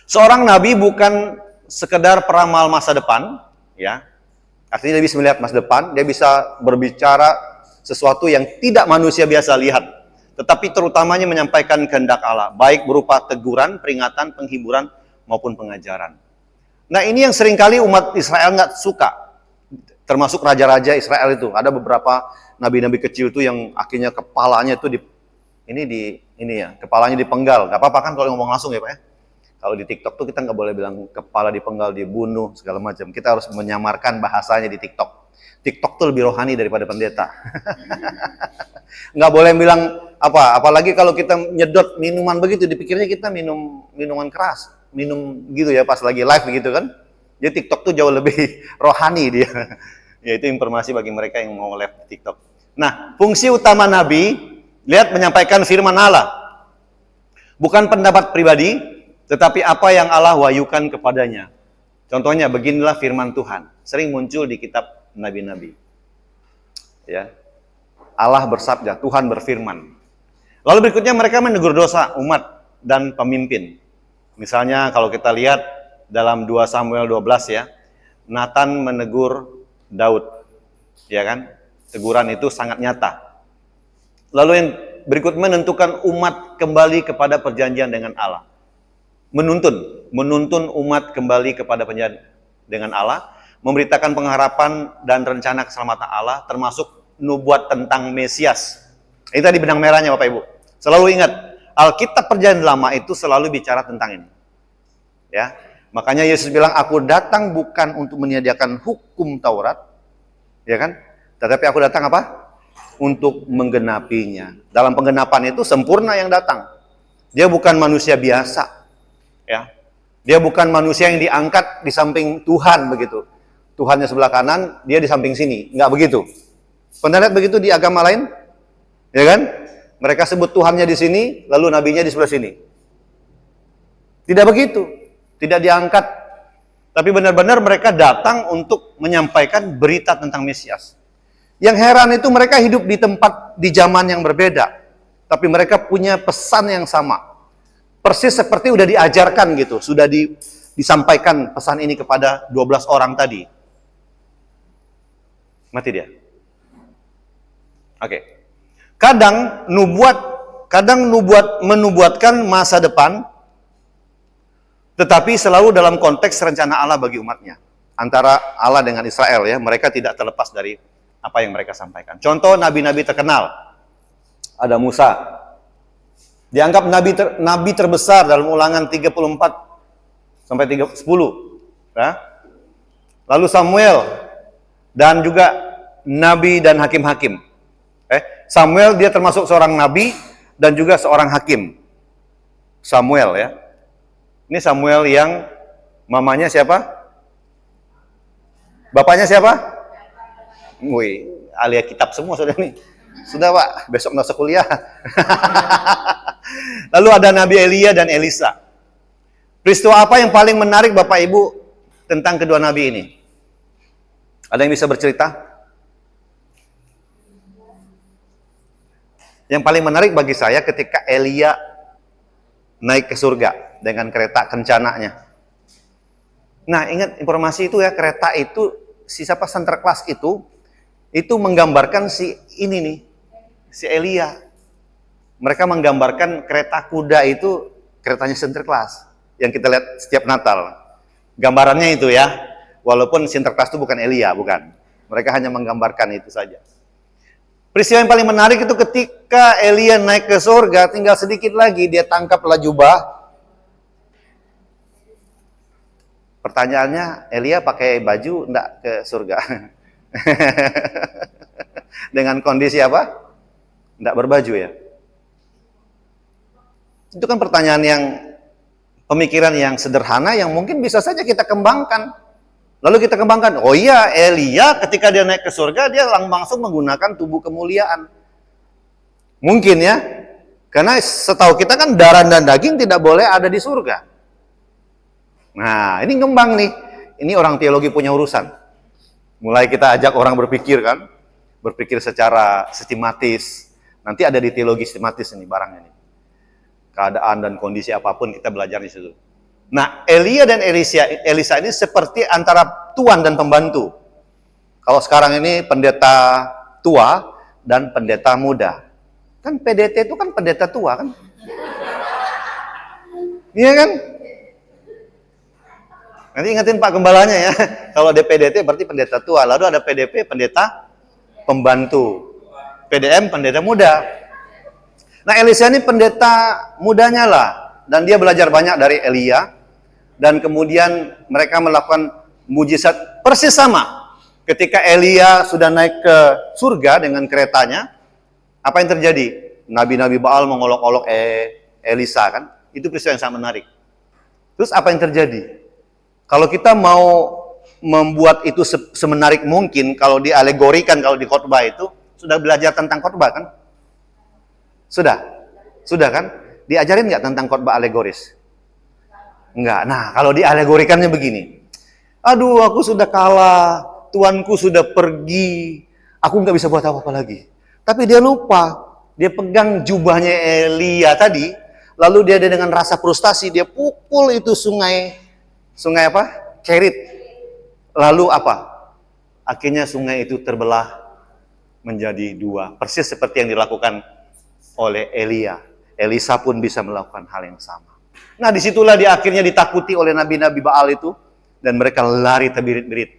Seorang nabi bukan sekedar peramal masa depan, ya. Artinya dia bisa melihat masa depan, dia bisa berbicara sesuatu yang tidak manusia biasa lihat. Tetapi terutamanya menyampaikan kehendak Allah, baik berupa teguran, peringatan, penghiburan, maupun pengajaran. Nah ini yang seringkali umat Israel nggak suka. Termasuk raja-raja Israel itu. Ada beberapa nabi-nabi kecil itu yang akhirnya kepalanya itu kepalanya dipenggal. Gak apa-apa kan kalau ngomong langsung ya Pak ya. Kalau di TikTok tuh kita nggak boleh bilang kepala dipenggal, dibunuh, segala macam. Kita harus menyamarkan bahasanya di TikTok. TikTok tuh lebih rohani daripada pendeta. Nggak boleh bilang apa, apalagi kalau kita nyedot minuman begitu, dipikirnya kita minum minuman keras. Minum gitu ya pas lagi live gitu kan. Jadi TikTok tuh jauh lebih rohani dia. Ya itu informasi bagi mereka yang mau live di TikTok. Nah, fungsi utama Nabi, lihat menyampaikan firman Allah. Bukan pendapat pribadi, tetapi apa yang Allah wahyukan kepadanya. Contohnya, beginilah firman Tuhan. Sering muncul di kitab Nabi-Nabi. Ya, Allah bersabda, Tuhan berfirman. Lalu berikutnya mereka menegur dosa umat dan pemimpin. Misalnya kalau kita lihat dalam 2 Samuel 12 ya, Nathan menegur Daud, ya kan? Teguran itu sangat nyata. Lalu yang berikut menentukan umat kembali kepada perjanjian dengan Allah. Menuntun umat kembali kepada perjanjian dengan Allah, memberitakan pengharapan dan rencana keselamatan Allah, termasuk nubuat tentang Mesias. Ini tadi benang merahnya Bapak Ibu. Selalu ingat, Alkitab Perjanjian Lama itu selalu bicara tentang ini. Ya. Makanya Yesus bilang, aku datang bukan untuk menyediakan hukum Taurat, ya kan? Tetapi aku datang apa? Untuk menggenapinya. Dalam penggenapan itu sempurna yang datang. Dia bukan manusia biasa, ya. Dia bukan manusia yang diangkat di samping Tuhan begitu. Tuhannya sebelah kanan, dia di samping sini. Enggak begitu. Pernah lihat begitu di agama lain? Ya kan? Mereka sebut Tuhannya di sini, lalu nabinya di sebelah sini. Tidak begitu. Tidak diangkat, tapi benar-benar mereka datang untuk menyampaikan berita tentang Mesias. Yang heran itu mereka hidup di tempat, di zaman yang berbeda, tapi mereka punya pesan yang sama. Persis seperti sudah diajarkan gitu, sudah disampaikan pesan ini kepada 12 orang tadi. Mati dia. Oke. Kadang nubuat menubuatkan masa depan, tetapi selalu dalam konteks rencana Allah bagi umatnya. Antara Allah dengan Israel ya, mereka tidak terlepas dari apa yang mereka sampaikan. Contoh nabi-nabi terkenal. Ada Musa. Dianggap nabi terbesar dalam Ulangan 34 sampai 10. Ya. Lalu Samuel dan juga nabi dan hakim-hakim. Samuel dia termasuk seorang nabi dan juga seorang hakim. Samuel ya. Ini Samuel yang mamanya siapa? Bapaknya siapa? Wih, ahli kitab semua sudah nih. Sudah Pak, besok masuk kuliah. Lalu ada Nabi Elia dan Elisa. Peristiwa apa yang paling menarik Bapak Ibu tentang kedua nabi ini? Ada yang bisa bercerita? Yang paling menarik bagi saya ketika Elia naik ke surga dengan kereta kencananya. Nah, ingat informasi itu ya, kereta itu si siapa Sinterklas itu menggambarkan si ini nih, si Elia. Mereka menggambarkan kereta kuda itu keretanya Sinterklas yang kita lihat setiap Natal. Gambarannya itu ya. Walaupun Sinterklas itu bukan Elia, bukan. Mereka hanya menggambarkan itu saja. Peristiwa yang paling menarik itu ketika Elia naik ke surga, tinggal sedikit lagi dia tangkaplah jubah. Pertanyaannya, Elia pakai baju enggak ke surga? Dengan kondisi apa? Enggak berbaju ya. Itu kan pertanyaan yang, pemikiran yang sederhana yang mungkin bisa saja kita kembangkan. Lalu kita kembangkan, oh iya, Elia ketika dia naik ke surga, dia langsung menggunakan tubuh kemuliaan. Mungkin ya, karena setahu kita kan darah dan daging tidak boleh ada di surga. Nah, ini ngembang nih. Ini orang teologi punya urusan. Mulai kita ajak orang berpikir kan, berpikir secara sistematis. Nanti ada di teologi sistematis ini barangnya nih. Keadaan dan kondisi apapun kita belajar di situ. Nah, Elia dan Elisa ini seperti antara tuan dan pembantu. Kalau sekarang ini pendeta tua dan pendeta muda. Kan PDT itu kan pendeta tua kan? Iya kan? Nanti ingetin Pak Gembalanya ya. Kalau ada PDT berarti pendeta tua. Lalu ada PDP, pendeta pembantu. PDM, pendeta muda. Nah, Elisa ini pendeta mudanya lah. Dan dia belajar banyak dari Elia. Dan kemudian mereka melakukan mujizat persis sama. Ketika Elia sudah naik ke surga dengan keretanya, apa yang terjadi? Nabi-nabi Baal mengolok-olok Elisa kan? Itu peristiwa yang sangat menarik. Terus apa yang terjadi? Kalau kita mau membuat itu semenarik mungkin, kalau dialegorikan, kalau di khotbah itu, sudah belajar tentang khotbah kan? Sudah? Sudah kan? Diajarin nggak tentang khotbah alegoris? Enggak. Nah, kalau dialegorikannya begini. Aduh, aku sudah kalah, tuanku sudah pergi, aku nggak bisa buat apa-apa lagi. Tapi dia lupa, dia pegang jubahnya Elia tadi, lalu dia dengan rasa frustasi, dia pukul itu sungai apa? Kerit. Lalu apa? Akhirnya sungai itu terbelah menjadi dua. Persis seperti yang dilakukan oleh Elia. Elisa pun bisa melakukan hal yang sama. Nah, disitulah dia akhirnya ditakuti oleh nabi-nabi Baal itu. Dan mereka lari terbirit-birit.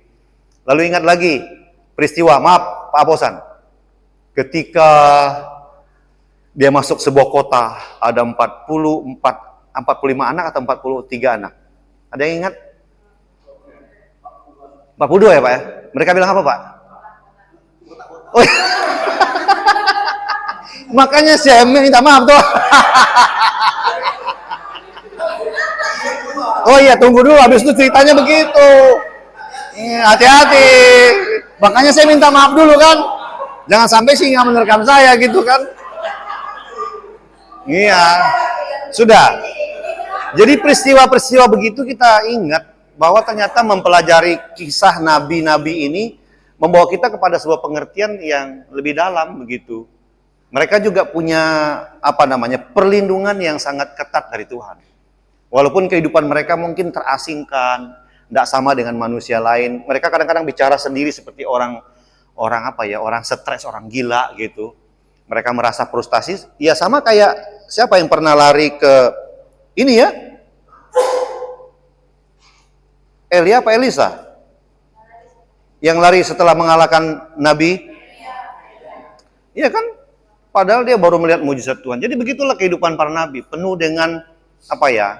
Lalu ingat lagi peristiwa, maaf Pak Aposan. Ketika dia masuk sebuah kota, ada 45 anak atau 43 anak. Ada yang ingat? 42 ya Pak ya? Mereka bilang apa Pak? Oh, iya. Makanya saya minta maaf tuh. Oh iya, tunggu dulu, habis itu ceritanya begitu. Hati-hati. Makanya saya minta maaf dulu kan. Jangan sampai singa menerkam saya gitu kan. Iya. Sudah. Jadi peristiwa-peristiwa begitu kita ingat bahwa ternyata mempelajari kisah nabi-nabi ini membawa kita kepada sebuah pengertian yang lebih dalam begitu. Mereka juga punya perlindungan yang sangat ketat dari Tuhan. Walaupun kehidupan mereka mungkin terasingkan, tidak sama dengan manusia lain. Mereka kadang-kadang bicara sendiri seperti orang stres, orang gila gitu. Mereka merasa frustasi. Ya sama kayak siapa yang pernah lari ke ini ya? Elia apa Elisa? Yang lari setelah mengalahkan Nabi? Iya kan? Padahal dia baru melihat mujizat Tuhan. Jadi begitulah kehidupan para nabi, penuh dengan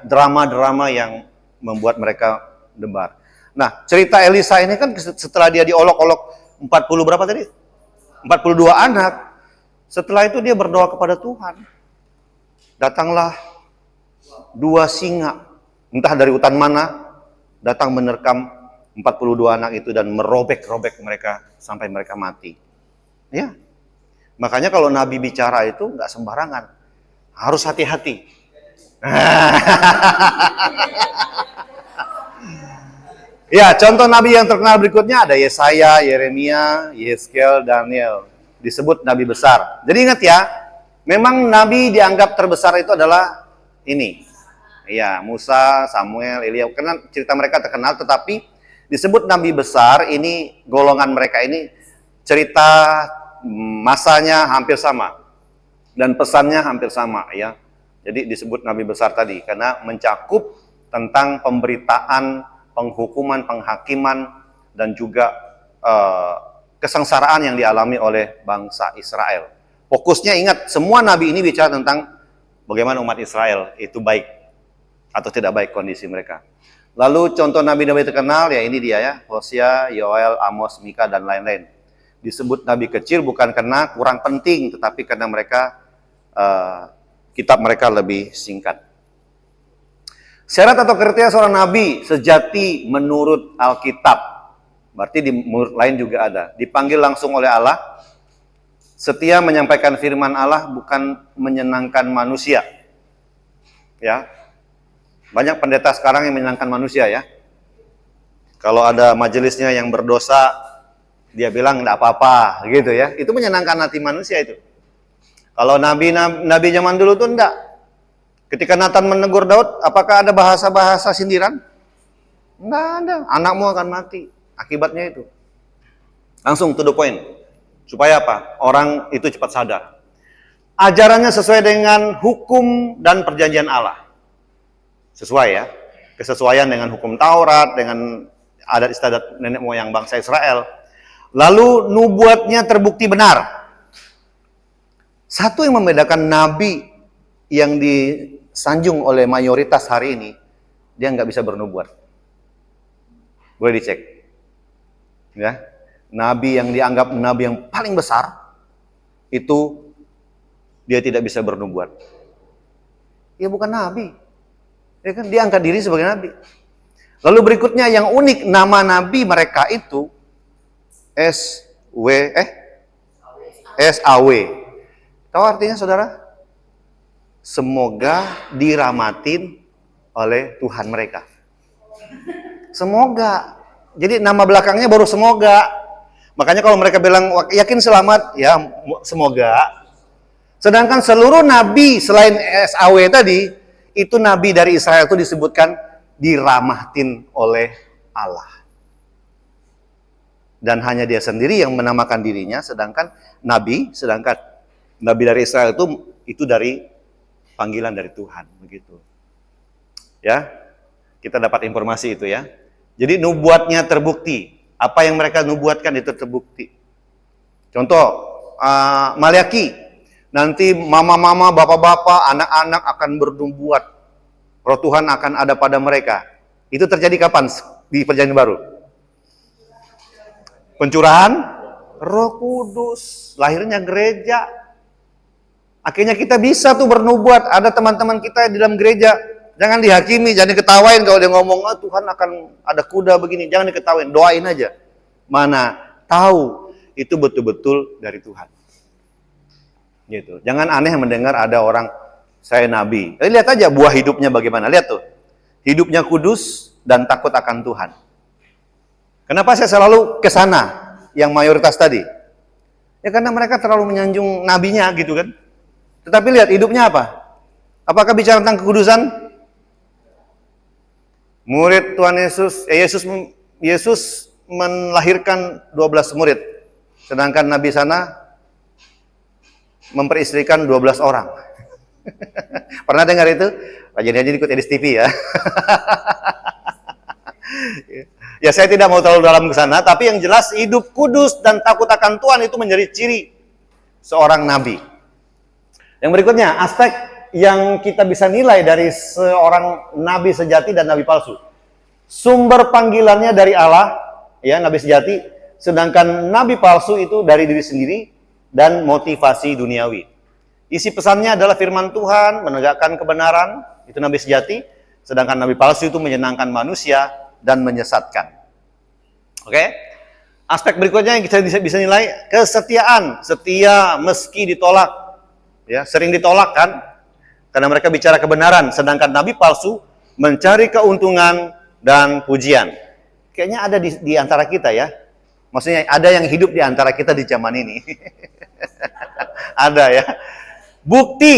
drama-drama yang membuat mereka debar. Nah, cerita Elisa ini kan setelah dia diolok-olok 40 berapa tadi? 42 anak. Setelah itu dia berdoa kepada Tuhan. Datanglah 2 singa, entah dari hutan mana, datang menerkam 42 anak itu dan merobek-robek mereka sampai mereka mati. Ya. Makanya kalau Nabi bicara itu nggak sembarangan. Harus hati-hati. Ya, contoh Nabi yang terkenal berikutnya ada Yesaya, Yeremia, Yeskel, Daniel. Disebut Nabi besar. Jadi ingat ya, memang Nabi dianggap terbesar itu adalah ini. Ya, Musa, Samuel, Elia. Karena cerita mereka terkenal, tetapi disebut Nabi besar, ini golongan mereka ini cerita masanya hampir sama. Dan pesannya hampir sama ya. Jadi disebut Nabi besar tadi karena mencakup tentang pemberitaan, penghukuman, penghakiman dan juga kesengsaraan yang dialami oleh bangsa Israel. Fokusnya ingat, semua nabi ini bicara tentang bagaimana umat Israel itu baik atau tidak baik kondisi mereka. Lalu contoh nabi-nabi terkenal ya ini dia ya, Hosea, Yoel, Amos, Mika dan lain-lain. Disebut nabi kecil bukan karena kurang penting, tetapi karena mereka kitab mereka lebih singkat. Syarat atau kriteria seorang nabi sejati menurut Alkitab, berarti di menurut lain juga ada. Dipanggil langsung oleh Allah, setia menyampaikan firman Allah, bukan menyenangkan manusia. Ya, banyak pendeta sekarang yang menyenangkan manusia ya. Kalau ada majelisnya yang berdosa, dia bilang enggak apa-apa gitu ya. Itu menyenangkan hati manusia itu. Kalau nabi zaman dulu tuh enggak. Ketika Nathan menegur Daud, apakah ada bahasa-bahasa sindiran? Enggak ada. Anakmu akan mati. Akibatnya itu. Langsung to the point. Supaya apa? Orang itu cepat sadar. Ajarannya sesuai dengan hukum dan perjanjian Allah. Sesuai ya. Kesesuaian dengan hukum Taurat, dengan adat istiadat nenek moyang bangsa Israel. Lalu nubuatnya terbukti benar. Satu yang membedakan nabi yang disanjung oleh mayoritas hari ini, dia nggak bisa bernubuat. Boleh dicek. Ya. Nabi yang dianggap nabi yang paling besar, itu dia tidak bisa bernubuat. Dia bukan nabi. Ya kan? Dia angkat diri sebagai nabi. Lalu berikutnya yang unik, nama nabi mereka itu SAW. Tahu artinya saudara? Semoga dirahmatin oleh Tuhan mereka. Semoga. Jadi nama belakangnya baru semoga. Makanya kalau mereka bilang yakin selamat, ya semoga. Sedangkan seluruh nabi selain SAW tadi, itu nabi dari Israel itu disebutkan dirahmatin oleh Allah. Dan hanya dia sendiri yang menamakan dirinya, sedangkan nabi dari Israel itu dari panggilan dari Tuhan, begitu. Ya. Kita dapat informasi itu ya. Jadi nubuatnya terbukti. Apa yang mereka nubuatkan itu terbukti. Contoh, Maliaki. Nanti mama-mama, bapak-bapak, anak-anak akan bernubuat. Roh Tuhan akan ada pada mereka. Itu terjadi kapan di Perjanjian Baru? Pencurahan Roh Kudus, lahirnya gereja. Akhirnya kita bisa tuh bernubuat. Ada teman-teman kita di dalam gereja, jangan dihakimi, jangan diketawain kalau dia ngomong, Tuhan akan ada kuda begini, jangan diketawain, doain aja. Mana tahu itu betul-betul dari Tuhan. Gitu. Jangan aneh mendengar ada orang saya nabi. Lihat aja buah hidupnya bagaimana. Lihat tuh. Hidupnya kudus dan takut akan Tuhan. Kenapa saya selalu ke sana yang mayoritas tadi? Ya karena mereka terlalu menyanjung nabinya gitu kan. Tetapi lihat hidupnya apa? Apakah bicara tentang kekudusan? Murid Tuhan Yesus melahirkan 12 murid. Sedangkan nabi sana memperistrikan 12 orang. Pernah dengar itu? Rajin-rajin ikut Edis TV ya. Ya saya tidak mau terlalu dalam ke sana, tapi yang jelas hidup kudus dan takut akan Tuhan itu menjadi ciri seorang nabi. Yang berikutnya, aspek yang kita bisa nilai dari seorang nabi sejati dan nabi palsu. Sumber panggilannya dari Allah, ya nabi sejati, sedangkan nabi palsu itu dari diri sendiri dan motivasi duniawi. Isi pesannya adalah firman Tuhan, menegakkan kebenaran, itu nabi sejati, sedangkan nabi palsu itu menyenangkan manusia dan menyesatkan. Oke? Aspek berikutnya yang kita bisa nilai, kesetiaan, setia meski ditolak. Ya, sering ditolak kan? Karena mereka bicara kebenaran, sedangkan nabi palsu mencari keuntungan dan pujian. Kayaknya ada di antara kita ya. Maksudnya ada yang hidup di antara kita di zaman ini. Ada ya. Bukti,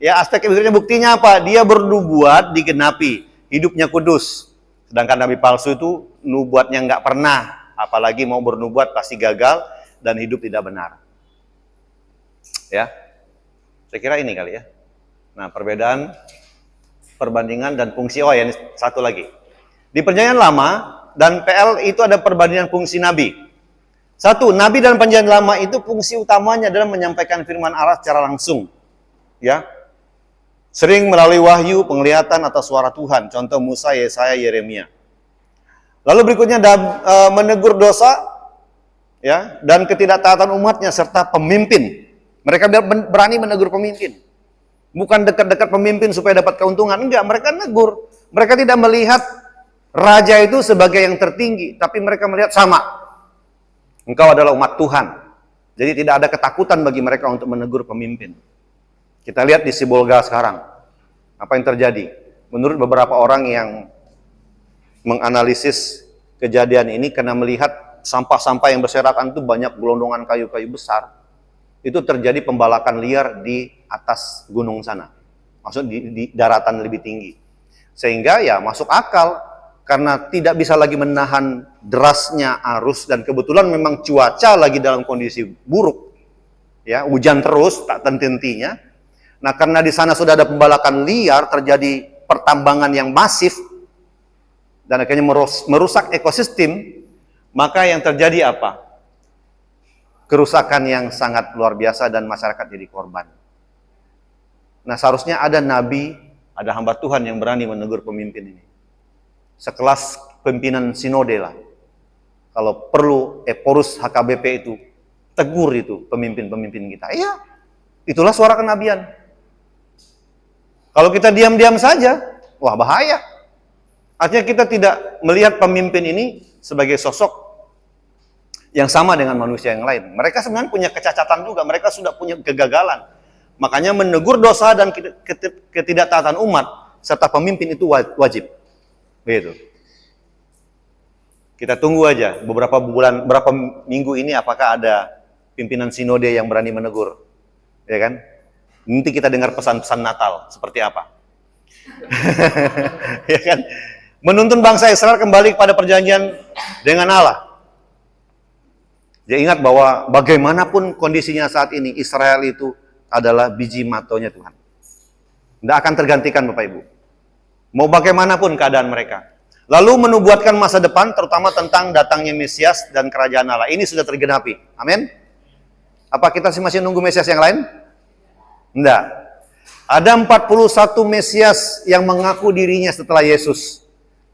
ya aspek berikutnya buktinya apa? Dia bernubuat digenapi, hidupnya kudus. Sedangkan nabi palsu itu nubuatnya nggak pernah, apalagi mau bernubuat pasti gagal dan hidup tidak benar. Ya, saya kira ini kali ya. Nah, perbandingan dan fungsi. Oh ya, ini satu lagi. Di Perjanjian Lama dan PL itu ada perbandingan fungsi nabi. Satu, nabi dalam Perjanjian Lama itu fungsi utamanya adalah menyampaikan firman Allah secara langsung. Ya, sering melalui wahyu, penglihatan atau suara Tuhan. Contoh Musa, Yesaya, Yeremia. Lalu berikutnya menegur dosa, ya, dan ketidaktaatan umatnya serta pemimpin. Mereka berani menegur pemimpin. Bukan dekat-dekat pemimpin supaya dapat keuntungan. Enggak, mereka negur. Mereka tidak melihat raja itu sebagai yang tertinggi, tapi mereka melihat sama. Engkau adalah umat Tuhan. Jadi tidak ada ketakutan bagi mereka untuk menegur pemimpin. Kita lihat di Sibolga sekarang. Apa yang terjadi? Menurut beberapa orang yang menganalisis kejadian ini, karena melihat sampah-sampah yang berserakan itu banyak gelondongan kayu-kayu besar, itu terjadi pembalakan liar di atas gunung sana, maksud di daratan lebih tinggi, sehingga ya masuk akal karena tidak bisa lagi menahan derasnya arus, dan kebetulan memang cuaca lagi dalam kondisi buruk, ya, hujan terus tak henti-hentinya. Nah, karena di sana sudah ada pembalakan liar, terjadi pertambangan yang masif dan akhirnya merusak ekosistem, maka yang terjadi apa? Kerusakan yang sangat luar biasa dan masyarakat jadi korban. Nah, seharusnya ada nabi, ada hamba Tuhan yang berani menegur pemimpin ini. Sekelas pimpinan sinode lah. Kalau perlu Eporus HKBP itu, tegur itu pemimpin-pemimpin kita. Iya, itulah suara kenabian. Kalau kita diam-diam saja, wah bahaya. Artinya kita tidak melihat pemimpin ini sebagai sosok yang sama dengan manusia yang lain. Mereka sebenarnya punya kecacatan juga, mereka sudah punya kegagalan. Makanya menegur dosa dan ketidaktaatan umat serta pemimpin itu wajib. Begitu. Kita tunggu aja beberapa minggu ini apakah ada pimpinan sinode yang berani menegur. Ya kan? Nanti kita dengar pesan-pesan Natal seperti apa. Ya kan? Menuntun bangsa Israel kembali kepada perjanjian dengan Allah. Dia ingat bahwa bagaimanapun kondisinya saat ini, Israel itu adalah biji matonya Tuhan. Tidak akan tergantikan Bapak Ibu. Mau bagaimanapun keadaan mereka. Lalu menubuatkan masa depan, terutama tentang datangnya Mesias dan kerajaan Allah. Ini sudah tergenapi. Amin. Apa kita masih nunggu Mesias yang lain? Tidak. Ada 41 Mesias yang mengaku dirinya setelah Yesus.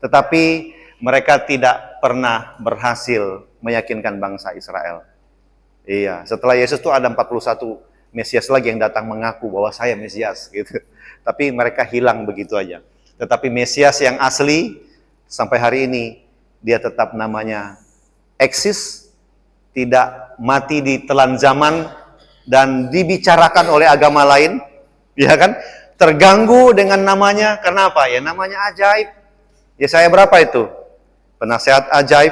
Tetapi mereka tidak pernah berhasil meyakinkan bangsa Israel. Iya, setelah Yesus itu ada 41 Mesias lagi yang datang mengaku bahwa saya Mesias gitu. Tapi mereka hilang begitu aja. Tetapi Mesias yang asli sampai hari ini dia tetap namanya eksis, tidak mati di telan zaman dan dibicarakan oleh agama lain, ya kan? Terganggu dengan namanya karena apa? Ya namanya ajaib. Yesaya berapa itu? Penasehat ajaib.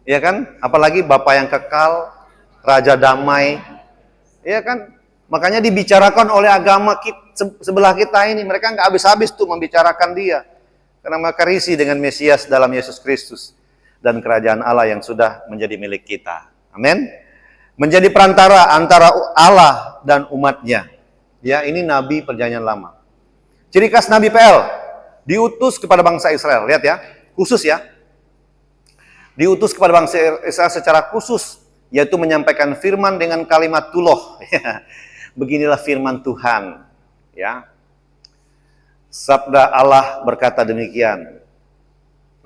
Ya kan? Apalagi Bapa yang kekal, Raja damai. Ya kan? Makanya dibicarakan oleh agama sebelah kita ini. Mereka nggak habis-habis tuh membicarakan dia. Karena mereka risih dengan Mesias dalam Yesus Kristus. Dan kerajaan Allah yang sudah menjadi milik kita. Amin. Menjadi perantara antara Allah dan umatnya. Ya, ini Nabi Perjanjian Lama. Ciri khas Nabi PL. Diutus kepada bangsa Israel. Lihat ya, khusus ya. Diutus kepada bangsa Israel secara khusus. Yaitu menyampaikan firman dengan kalimat tuloh. Beginilah firman Tuhan. Ya. Sabda Allah berkata demikian.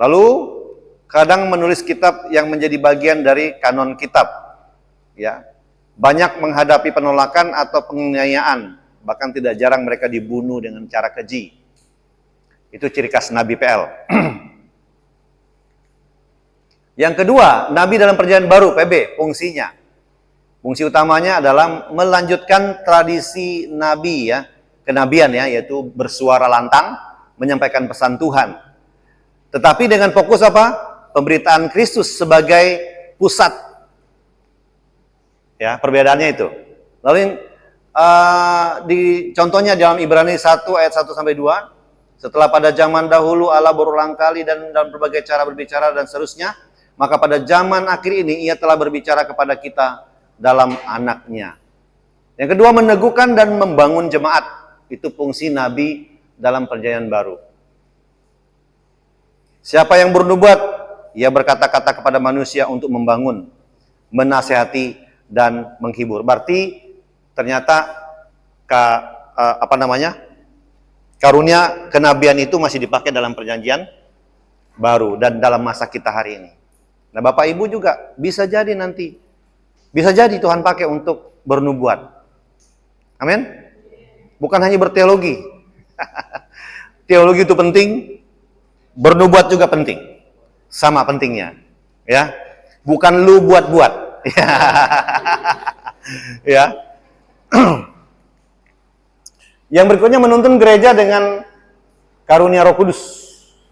Lalu kadang menulis kitab yang menjadi bagian dari kanon kitab. Ya. Banyak menghadapi penolakan atau penganiayaan. Bahkan tidak jarang mereka dibunuh dengan cara keji. Itu ciri khas Nabi PL. Yang kedua, Nabi dalam Perjanjian Baru, PB, fungsinya. Fungsi utamanya adalah melanjutkan tradisi Nabi ya, kenabian ya, yaitu bersuara lantang, menyampaikan pesan Tuhan. Tetapi dengan fokus apa? Pemberitaan Kristus sebagai pusat. Ya, perbedaannya itu. Lalu contohnya dalam Ibrani 1 ayat 1 sampai 2. Setelah pada zaman dahulu Allah berulang kali dan dalam berbagai cara berbicara dan seterusnya, maka pada zaman akhir ini ia telah berbicara kepada kita dalam anaknya. Yang kedua, meneguhkan dan membangun jemaat. Itu fungsi Nabi dalam Perjanjian Baru. Siapa yang bernubuat, ia berkata-kata kepada manusia untuk membangun, menasehati dan menghibur. Berarti ternyata karunia kenabian itu masih dipakai dalam Perjanjian baru dan dalam masa kita hari ini. Nah, Bapak Ibu juga bisa jadi nanti, bisa jadi Tuhan pakai untuk bernubuat. Amin. Bukan hanya berteologi. Teologi itu penting, bernubuat juga penting. Sama pentingnya. Ya. Bukan lu buat-buat. Ya. Yang berikutnya menuntun gereja dengan karunia Roh Kudus.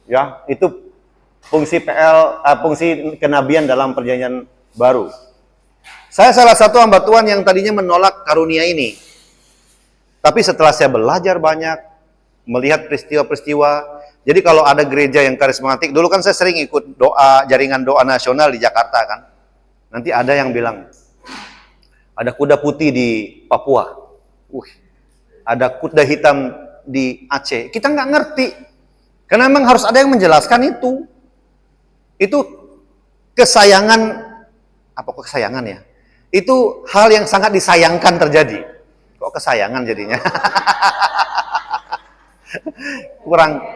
Ya, itu fungsi fungsi kenabian dalam perjanjian baru. Saya salah satu hamba Tuhan yang tadinya menolak karunia ini. Tapi setelah saya belajar banyak, melihat peristiwa-peristiwa, jadi kalau ada gereja yang karismatik, dulu kan saya sering ikut doa, jaringan doa nasional di Jakarta kan. Nanti ada yang bilang, ada kuda putih di Papua. Ada kuda hitam di Aceh. Kita nggak ngerti. Karena memang harus ada yang menjelaskan itu. Itu kesayangan, apa kok kesayangan ya? Itu hal yang sangat disayangkan terjadi. Kok kesayangan jadinya?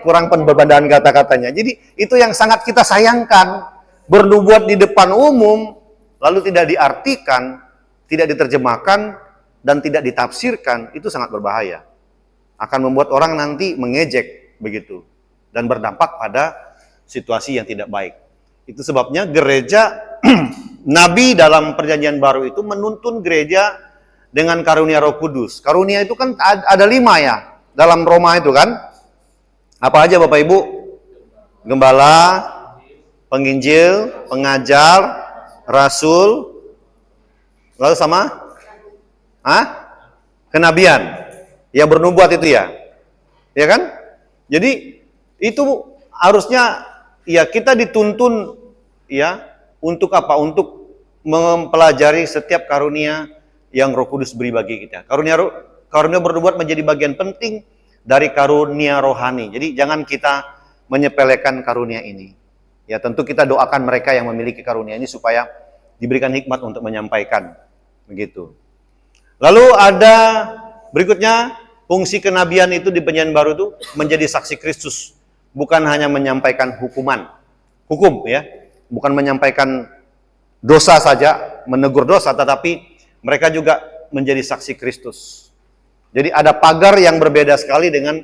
kurang perbedaan kata-katanya. Jadi itu yang sangat kita sayangkan. Bernubuat di depan umum, lalu tidak diartikan, tidak diterjemahkan, dan tidak ditafsirkan, itu sangat berbahaya. Akan membuat orang nanti mengejek begitu. Dan berdampak pada situasi yang tidak baik. Itu sebabnya gereja, Nabi dalam perjanjian baru itu menuntun gereja dengan karunia Roh Kudus. Karunia itu kan ada 5 ya, dalam Roma itu kan. Apa aja Bapak Ibu? Gembala, penginjil, pengajar, rasul, lalu sama? Kenabian. Yang bernubuat itu ya. Ya kan? Jadi itu harusnya ya kita dituntun ya untuk apa? Untuk mempelajari setiap karunia yang Roh Kudus beri bagi kita. Karunia bernubuat menjadi bagian penting dari karunia rohani. Jadi jangan kita menyepelekan karunia ini. Ya tentu kita doakan mereka yang memiliki karunia ini supaya diberikan hikmat untuk menyampaikan. Begitu. Lalu ada berikutnya, fungsi kenabian itu di perjanjian baru itu menjadi saksi Kristus. Bukan hanya menyampaikan hukum ya. Bukan menyampaikan dosa saja, menegur dosa, tetapi mereka juga menjadi saksi Kristus. Jadi ada pagar yang berbeda sekali dengan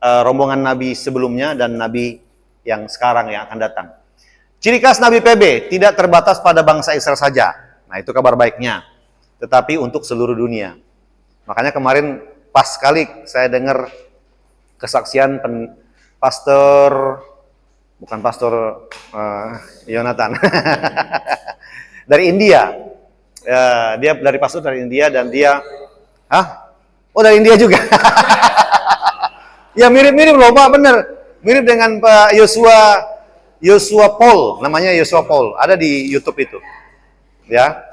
rombongan nabi sebelumnya dan nabi yang sekarang yang akan datang. Ciri khas Nabi PB tidak terbatas pada bangsa Israel saja. Nah, itu kabar baiknya. Tetapi untuk seluruh dunia. Makanya kemarin pas sekali saya dengar kesaksian bukan pastor Yonatan. Dari India. Dia dari pastor dari India dan dia oh dari India juga. Ya mirip-mirip loh Pak, bener. Mirip dengan Pak Yosua Paul, namanya Yosua Paul. Ada di YouTube itu. Ya.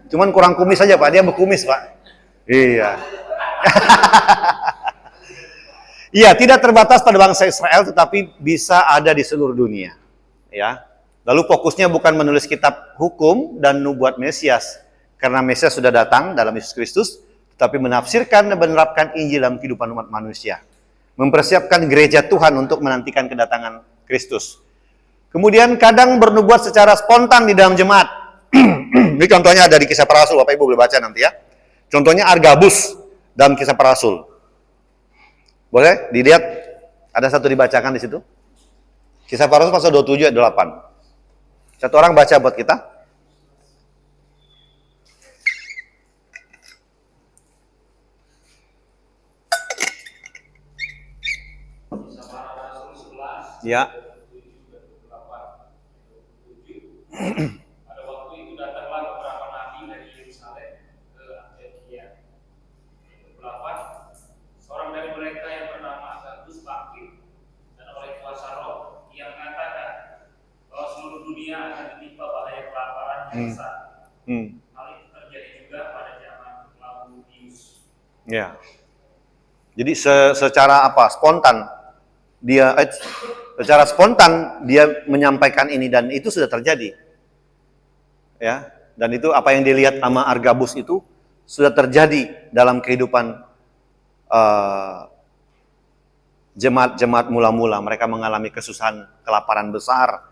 Cuman kurang kumis saja Pak, dia berkumis Pak. Iya. Iya, tidak terbatas pada bangsa Israel tetapi bisa ada di seluruh dunia. Ya. Lalu fokusnya bukan menulis kitab hukum dan nubuat Mesias karena Mesias sudah datang dalam Yesus Kristus, tetapi menafsirkan dan menerapkan Injil dalam kehidupan umat manusia. Mempersiapkan gereja Tuhan untuk menantikan kedatangan Kristus. Kemudian kadang bernubuat secara spontan di dalam jemaat. Ini contohnya ada di Kisah Para Rasul, Bapak Ibu boleh baca nanti ya. Contohnya Agabus dalam Kisah Para Rasul. Boleh dilihat, ada satu dibacakan di situ. Kisah Para Rasul pasal 27 ayat 8. Satu orang baca buat kita. Ya. Pada waktu itu datanglah beberapa nabi dari Yerusalem ke Antioquia. 8. Seorang dari mereka yang bernama Agabus bangkit dan oleh kuasa Roh ia mengatakan bahwa seluruh dunia akan ditimpa bahaya kelaparan yang besar. Hal itu terjadi juga pada zaman Claudius. Ya. Jadi secara apa? Secara spontan dia menyampaikan ini dan itu sudah terjadi. Ya, dan itu apa yang dilihat sama Agabus itu sudah terjadi dalam kehidupan jemaat-jemaat mula-mula, mereka mengalami kesusahan, kelaparan besar,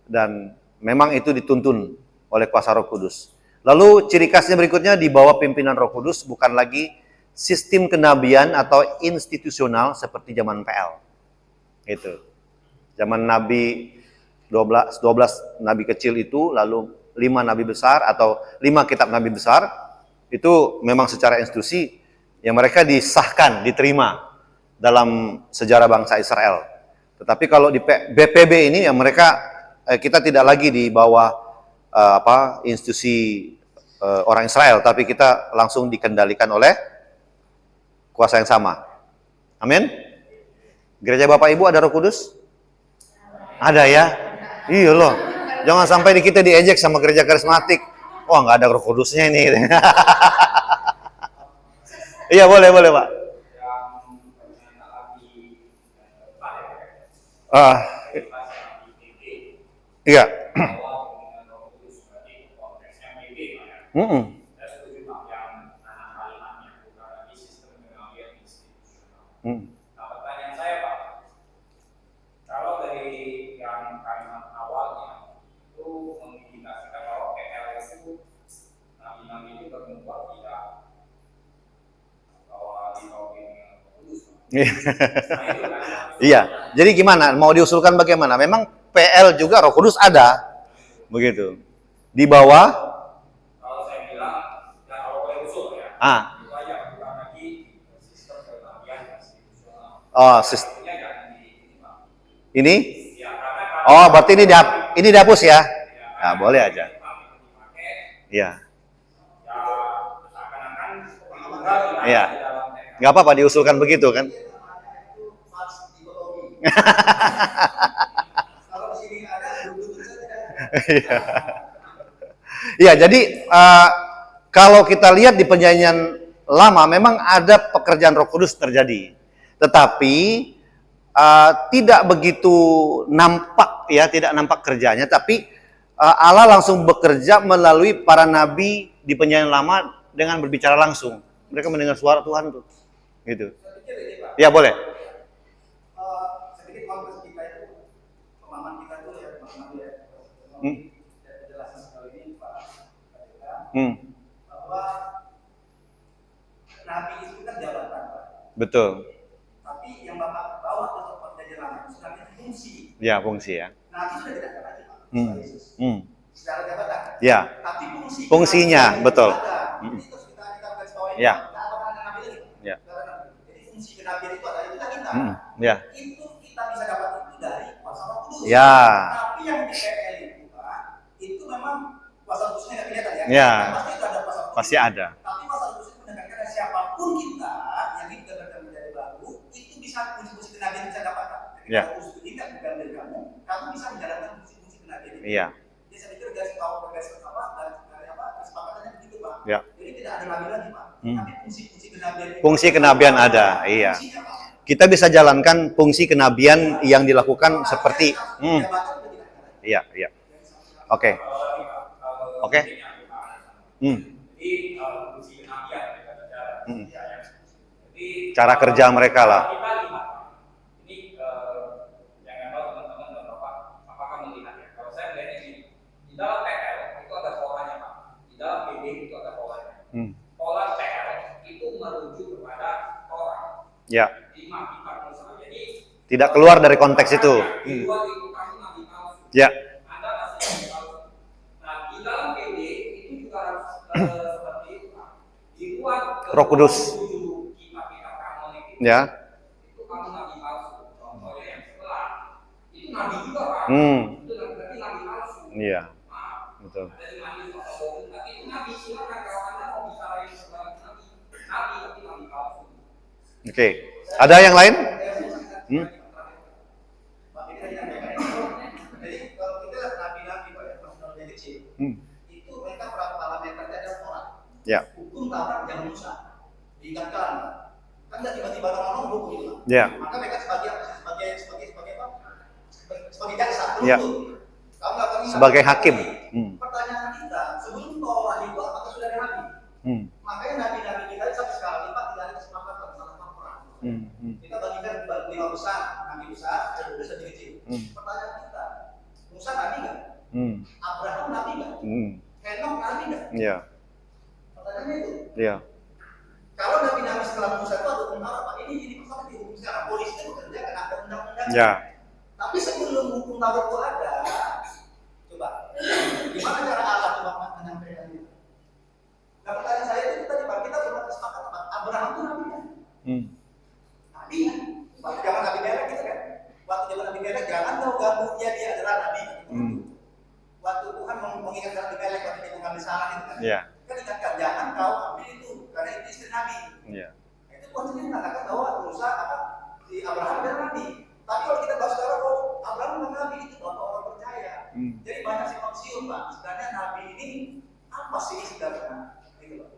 dan memang itu dituntun oleh kuasa Roh Kudus. Lalu ciri khasnya berikutnya, di bawah pimpinan Roh Kudus bukan lagi sistem kenabian atau institusional seperti zaman PL. Itu. Zaman Nabi 12 nabi kecil itu, lalu 5 nabi besar atau 5 kitab nabi besar, itu memang secara institusi yang mereka disahkan, diterima dalam sejarah bangsa Israel. Tetapi kalau di BPB ini ya mereka, kita tidak lagi di bawah institusi orang Israel, tapi kita langsung dikendalikan oleh kuasa yang sama. Amin. Gereja Bapak Ibu ada Roh Kudus? Ada ya? Iya loh. Jangan sampai kita diejek sama gereja karismatik. Wah, nggak ada Roh Kudusnya ini. Iya, boleh Pak. Iya. Nah, pertanyaan saya Pak, kalau dari yang kalimat awalnya itu mengindikasikan bahwa PL itu nabi-nabi itu bernubuat tidak bahwa di Kudus. Iya. Jadi gimana? Mau diusulkan bagaimana? Memang PL juga Roh Kudus ada, begitu. Di bawah. Kalau saya bilang, ya kalau boleh usul ya. Itu aja bukan lagi sistem kenabian institusional. Oh, ini? Oh, berarti ini dihapus ya? Nah, boleh aja. Iya. Iya. Nggak apa-apa diusulkan begitu kan? Iya, jadi kalau kita lihat di perjanjian lama memang ada pekerjaan Roh Kudus terjadi, tetapi tidak begitu nampak ya, tidak nampak kerjanya, tapi Allah langsung bekerja melalui para nabi di perjanjian lama dengan berbicara langsung. Mereka mendengar suara Tuhan tuh, gitu. Ya boleh. Sedikit konteks kita itu, pemahaman kita itu ya, penjelasan sekali ini Pak Kadeka, bahwa nabi itu kan jabatan Pak. Betul. Tapi yang Bapak bawa untuk perjanjian lama itu sebenarnya fungsi. Ya, fungsi ya. Nabi sudah tidak ada lagi Pak. Yesus. Secara jabatan. Ya. Tapi fungsinya betul. Jadi terus kita garis bawahi. Ya. Kita akan ada nabi lagi. Ya. Jadi fungsi kenabian itu adalah itulah kita. Ya. Itu kita bisa dapat itu dari kuasa Roh Kudus. Ya. Tapi yang di PL itu Pak, itu memang kuasa Roh Kudusnya nggak kelihatan ya. Ya. Pasti itu ada kuasa Roh Kudus. Pasti ada. Tapi kuasa Roh Kudus itu menekankan siapapun kita yang hidup dan menjadi baru, itu bisa fungsi-fungsi kenabian bisa dapatkan. Ya. Roh Kudus itu tidak bukan dari kamu bisa menjalankan fungsi-fungsi kenabian itu. Iya. Jadi saya pikir garis kesepakatannya begitu Pak. Ya. Jadi tidak ada nabi lagi Pak. Tapi fungsi-fungsi kenabian. Fungsi kenabian ada, iya. Kita bisa jalankan fungsi kenabian yang dilakukan seperti iya. Oke. Cara kerja mereka lah. Ini jangan tahu teman-teman dan Bapak apakah melihat ya. Kalau saya melihatnya ini di dalam PL itu ada polanya Pak. Di dalam PD itu ada polanya. Pola PL itu merujuk kepada orang. Ya. Jadi tidak keluar dari konteks itu. Ya. Anda masih nabi palsu. Nah, di dalam PD itu juga harus seperti itu Pak. Di luar Roh Kudus. Ya. Itu kamu nabi palsu. Contohnya yang sebelah itu nabi juga Pak. Itu berarti nabi palsu. Iya. Betul. Ada nabi palsu. Tapi itu nabi, silakan kalau Anda mau bicara yang sebelah nabi tapi nabi palsu. Oke. Ada yang lain? Jadi kalau kita lihat nabi-nabi Pak, yang kecil, itu mereka parameternya adalah orang. Ya. Hukum Taurat yang Musa diingatkan, kan nggak tiba-tiba orang hukum itu. Ya. Maka mereka sebagai apa? Sebagai jaksa. Ya. Sebagai hakim. Pertanyaan kita, sebelum Taurat itu apakah sudah ada nabi? Makanya nabi-nabi kita sampai sekarang ini Pak tidak ada kesepakatan salah orang. Kita bagikan lima besar, nabi besar, dan 12 nabi kecil. Pertanyaan kita, Musa nabi nggak? Abraham nabi nggak? Henok nabi nggak? Iya. Pertanyaannya itu. Iya. Kalau nabi-nabi setelah Musa itu ada tentara, Pak, ini persoalan di hukum sekarang. Polisi itu bekerja karena ada undang-undang. Ya. Tapi sebelum hukum Taurat itu ada, coba, gimana cara Allah menyampaikan itu? Nah, pertanyaan saya itu tadi Pak, kita pernah sepakat Pak, Abraham itu nabi kan? Nabi kan? Waktu zaman Nabi Melek gitu kan? Waktu zaman Nabi Melek jangan kau ganggunya dia adalah nabi. Waktu Tuhan mengingatkan Nabi Melek waktu dia mengambil Sarah itu kan? Iya. Kan dikatakan jangan kau ambil itu karena itu istri nabi. Iya. Nah, itu Tuhan sendiri mengatakan bahwa Musa si Abraham adalah nabi. Tapi kalau kita bahas sekarang, oh Abraham bukan nabi, itu bapak orang percaya. Jadi banyak simpang siur Pak. Sebenarnya nabi ini apa sih sebenarnya? Gitu Pak.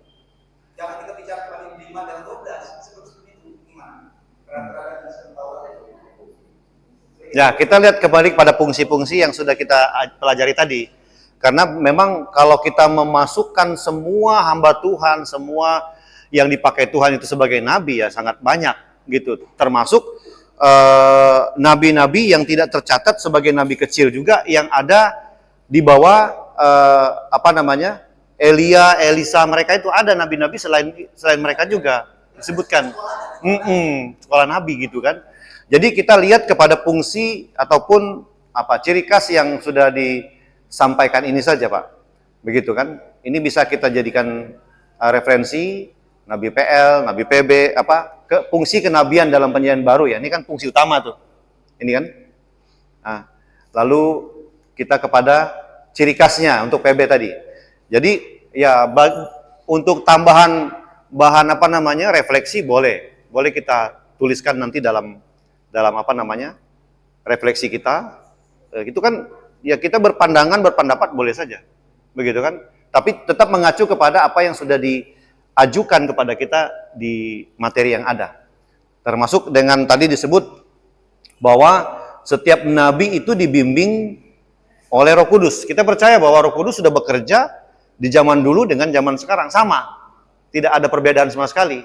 Jangan kita bicara kembali 5 dan 12 seperti itu gimana? Karena itu. Ya, kita lihat kembali pada fungsi-fungsi yang sudah kita pelajari tadi. Karena memang kalau kita memasukkan semua hamba Tuhan, semua yang dipakai Tuhan itu sebagai nabi ya sangat banyak gitu. Termasuk nabi-nabi yang tidak tercatat sebagai nabi kecil juga yang ada di bawah Elia, Elisa, mereka itu ada nabi-nabi selain mereka juga disebutkan. Sekolah nabi gitu kan. Jadi kita lihat kepada fungsi ataupun ciri khas yang sudah disampaikan ini saja Pak. Begitu kan? Ini bisa kita jadikan referensi Nabi PL, Nabi PB, fungsi kenabian dalam perjanjian baru ya. Ini kan fungsi utama tuh. Ini kan. Nah, lalu kita kepada ciri khasnya untuk PB tadi. Jadi ya untuk tambahan bahan refleksi boleh kita tuliskan nanti dalam refleksi kita. Itu kan ya kita berpendapat boleh saja. Begitu kan? Tapi tetap mengacu kepada apa yang sudah diajukan kepada kita di materi yang ada. Termasuk dengan tadi disebut bahwa setiap nabi itu dibimbing oleh Roh Kudus. Kita percaya bahwa Roh Kudus sudah bekerja di zaman dulu dengan zaman sekarang sama. Tidak ada perbedaan sama sekali.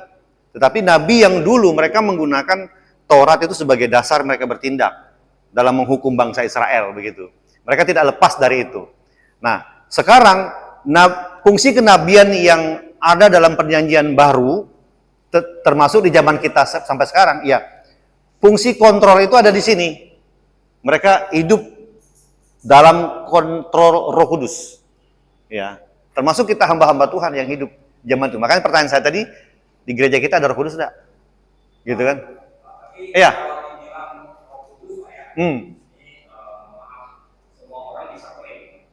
Tetapi nabi yang dulu mereka menggunakan Taurat itu sebagai dasar mereka bertindak dalam menghukum bangsa Israel begitu. Mereka tidak lepas dari itu. Nah, sekarang fungsi kenabian yang ada dalam perjanjian baru termasuk di zaman kita sampai sekarang, ya. Fungsi kontrol itu ada di sini. Mereka hidup dalam kontrol Roh Kudus. Ya. Termasuk kita hamba-hamba Tuhan yang hidup zaman itu. Makanya pertanyaan saya tadi, di gereja kita ada Roh Kudus enggak? Gitu kan? Iya. Semua orang bisa klaim.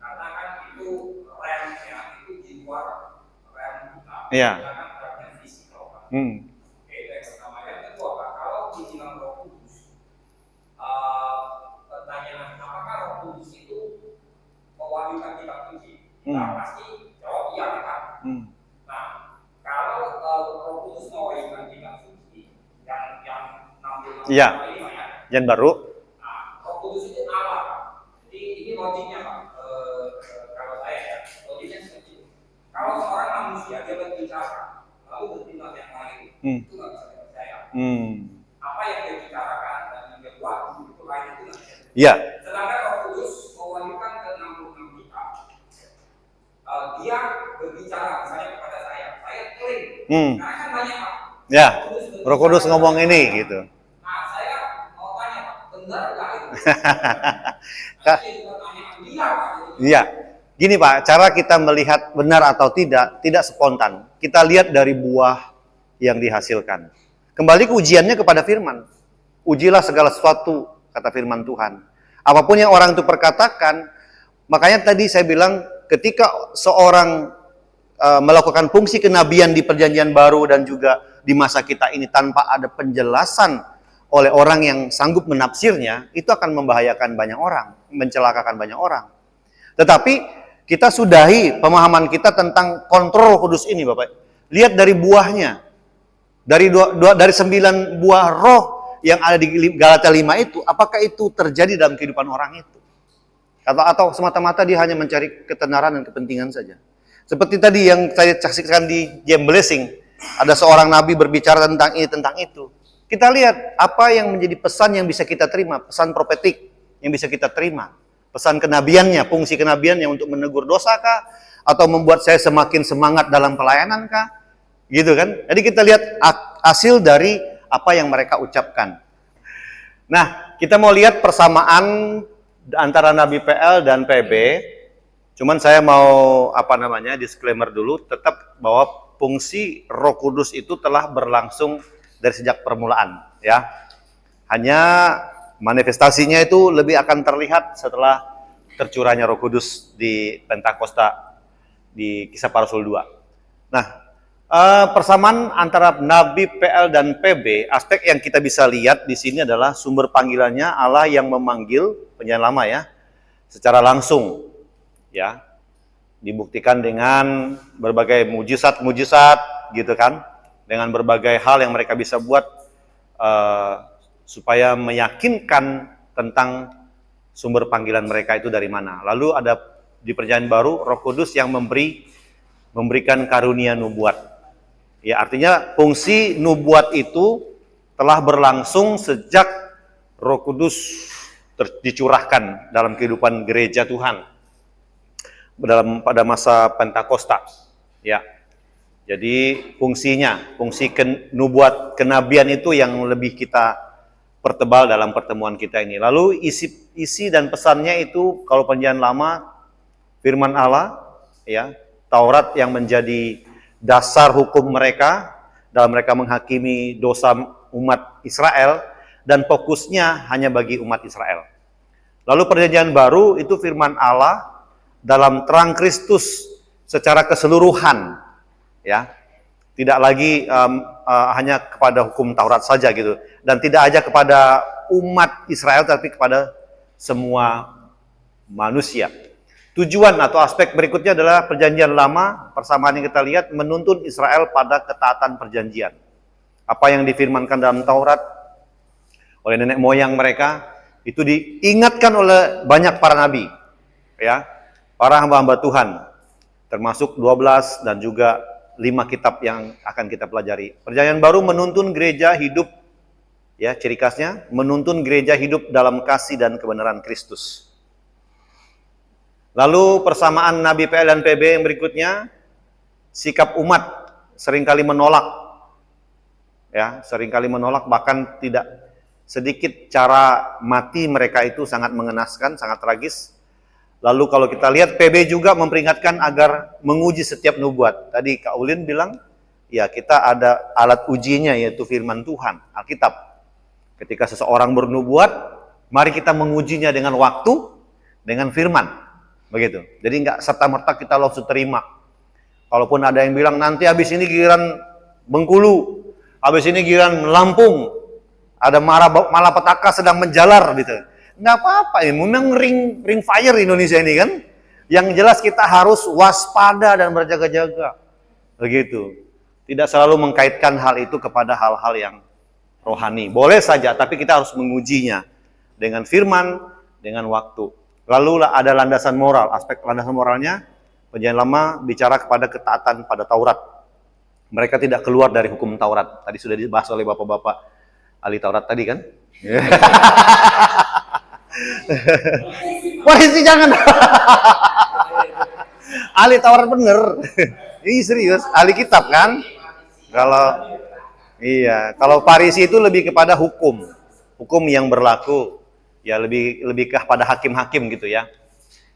Karena kan itu remnya itu di luar rem kita. Iya. Karena remnya fisikal kan. Oke, yang pertama. Yang kedua Pak, kalau dibilang Roh Kudus, pertanyaan apakah Roh Kudus itu mewahyukan kitab suci? Kita pasti jawab iya kan. Nah, kalau Roh Kudus mewahyukan kitab suci, yang 66 iya. ini Pak ya. Yang baru. Nah, Roh Kudus itu Allah. Jadi ini logiknya Pak. Kalau saya ya, logiknya seperti itu. Kalau seorang manusia dia berbicara lalu bertindak yang lain, itu nggak bisa dipercaya. Apa yang dia bicarakan dan yang dia buat itu lain itu nggak bisa. Iya. Sedangkan Roh Kudus mewahyukan ke 66 kita. Dia berbicara misalnya kepada saya klaim. Karena kan banyak Pak. Ya. Roh Kudus ngomong ini gitu. Nah, saya mau tanya Pak, benar nggak itu? Iya. Gini Pak, cara kita melihat benar atau tidak spontan. Kita lihat dari buah yang dihasilkan. Kembali ke ujiannya kepada firman. Ujilah segala sesuatu, kata firman Tuhan. Apapun yang orang itu perkatakan, makanya tadi saya bilang ketika seorang melakukan fungsi kenabian di perjanjian baru dan juga di masa kita ini tanpa ada penjelasan oleh orang yang sanggup menafsirnya, itu akan membahayakan banyak orang, mencelakakan banyak orang. Tetapi kita sudahi pemahaman kita tentang kontrol Roh Kudus ini Bapak. Lihat dari buahnya. Dari 9 buah roh yang ada di Galatia 5 itu, apakah itu terjadi dalam kehidupan orang itu? Atau semata-mata dia hanya mencari ketenaran dan kepentingan saja. Seperti tadi yang saya saksikan di Jam Blessing, ada seorang nabi berbicara tentang ini, tentang itu. Kita lihat apa yang menjadi pesan yang bisa kita terima, pesan profetik yang bisa kita terima, pesan kenabiannya, fungsi kenabiannya untuk menegur dosa kah? Atau membuat saya semakin semangat dalam pelayanan kah? Gitu kan? Jadi kita lihat hasil dari apa yang mereka ucapkan. Nah, kita mau lihat persamaan antara Nabi PL dan PB. Cuman saya mau disclaimer dulu, tetap bahwa fungsi Roh Kudus itu telah berlangsung dari sejak permulaan, ya. Hanya manifestasinya itu lebih akan terlihat setelah tercurahnya Roh Kudus di Pentakosta di Kisah Para Rasul 2. Nah, persamaan antara Nabi PL dan PB, aspek yang kita bisa lihat di sini adalah sumber panggilannya Allah yang memanggil Perjanjian Lama, ya, secara langsung, ya, dibuktikan dengan berbagai mujizat-mujizat, gitu kan, dengan berbagai hal yang mereka bisa buat supaya meyakinkan tentang sumber panggilan mereka itu dari mana. Lalu ada di Perjanjian Baru Roh Kudus yang memberikan karunia nubuat. Ya, artinya fungsi nubuat itu telah berlangsung sejak Roh Kudus dicurahkan dalam kehidupan gereja Tuhan pada masa Pentakosta. Ya. Jadi fungsi nubuat kenabian itu yang lebih kita pertebal dalam pertemuan kita ini. Lalu isi dan pesannya itu kalau Perjanjian Lama firman Allah, ya, Taurat yang menjadi dasar hukum mereka dalam mereka menghakimi dosa umat Israel, dan fokusnya hanya bagi umat Israel. Lalu Perjanjian Baru itu firman Allah dalam terang Kristus secara keseluruhan, ya, tidak lagi hanya kepada hukum Taurat saja gitu, dan tidak aja kepada umat Israel tapi kepada semua manusia. Tujuan atau aspek berikutnya adalah Perjanjian Lama, persamaan yang kita lihat menuntun Israel pada ketaatan perjanjian. Apa yang difirmankan dalam Taurat oleh nenek moyang mereka itu diingatkan oleh banyak para nabi, ya, para hamba-hamba Tuhan, termasuk 12 dan juga 5 kitab yang akan kita pelajari. Perjanjian Baru menuntun gereja hidup, ya, ciri khasnya menuntun gereja hidup dalam kasih dan kebenaran Kristus. Lalu persamaan Nabi PL dan PB yang berikutnya, sikap umat seringkali menolak, ya, seringkali menolak, bahkan tidak sedikit cara mati mereka itu sangat mengenaskan, sangat tragis. Lalu kalau kita lihat PB juga memperingatkan agar menguji setiap nubuat. Tadi Kak Ulin bilang, ya, kita ada alat ujinya yaitu firman Tuhan, Alkitab. Ketika seseorang bernubuat, mari kita mengujinya dengan waktu, dengan firman. Begitu. Jadi nggak serta-merta kita langsung terima. Kalaupun ada yang bilang nanti habis ini giliran Bengkulu, habis ini giliran Lampung, ada malapetaka sedang menjalar gitu. Nggak apa-apa, ya, memang ring fire Indonesia ini kan. Yang jelas kita harus waspada dan berjaga-jaga. Begitu. Tidak selalu mengkaitkan hal itu kepada hal-hal yang rohani. Boleh saja, tapi kita harus mengujinya dengan firman, dengan waktu. Lalu ada landasan moral. Aspek landasan moralnya, Perjanjian Lama bicara kepada ketaatan pada Taurat. Mereka tidak keluar dari hukum Taurat. Tadi sudah dibahas oleh bapak-bapak ahli Taurat tadi kan. Wah, itu jangan. Ahli Taurat bener. Ini serius, ahli kitab kan. Kalau Farisi itu lebih kepada hukum yang berlaku. Ya, lebih kepada hakim-hakim gitu ya.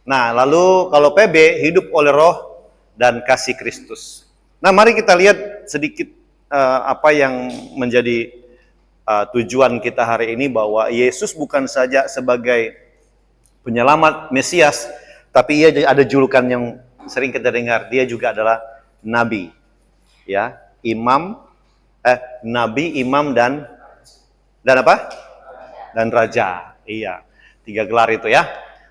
Nah, lalu kalau PB hidup oleh Roh dan kasih Kristus. Nah, mari kita lihat sedikit apa yang menjadi tujuan kita hari ini, bahwa Yesus bukan saja sebagai penyelamat Mesias, tapi ia ada julukan yang sering kita dengar, dia juga adalah nabi. Ya, nabi, imam dan apa? Dan raja. Iya, 3 gelar itu ya.